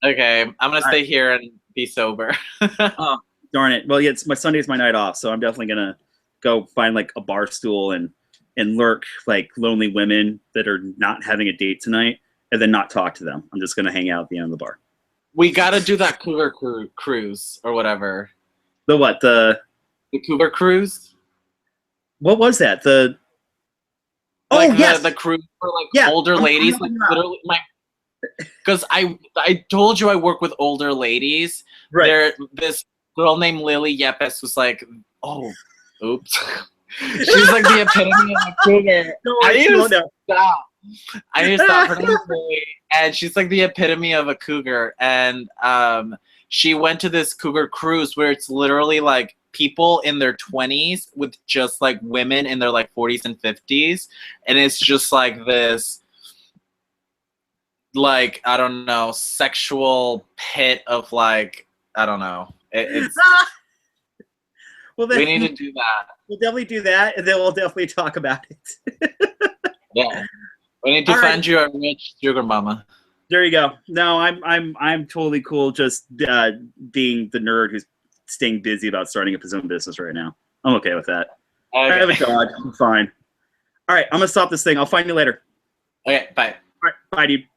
Okay, I'm gonna stay here and be sober. Oh, darn it. Well, yeah, my Sunday's my night off, so I'm definitely gonna go find like a bar stool and lurk like lonely women that are not having a date tonight, and then not talk to them. I'm just gonna hang out at the end of the bar. We gotta do that Cougar cruise or whatever. The what? The Cougar cruise? What was that? The yes, the cruise for like older ladies. Like literally, because I told you I work with older ladies. Right. This girl named Lily Yepes was like, oh, oops. She's like the epitome of a cougar. No, I need to stop her name's Lily, and she's like the epitome of a cougar. And she went to this cougar cruise where it's literally like people in their 20s with just like women in their like 40s and 50s, and it's just like this, like, I don't know, sexual pit of like, I don't know. It's well, then, we need to do that. We'll definitely do that, and then we'll definitely talk about it. Yeah, we need to find you a rich sugar mama. There you go. No, I'm totally cool just being the nerd who's staying busy about starting up his own business right now. I'm okay with that. Okay. I have a dog. I'm fine. All right, I'm gonna stop this thing. I'll find you later. Okay, bye. All right, bye, dude.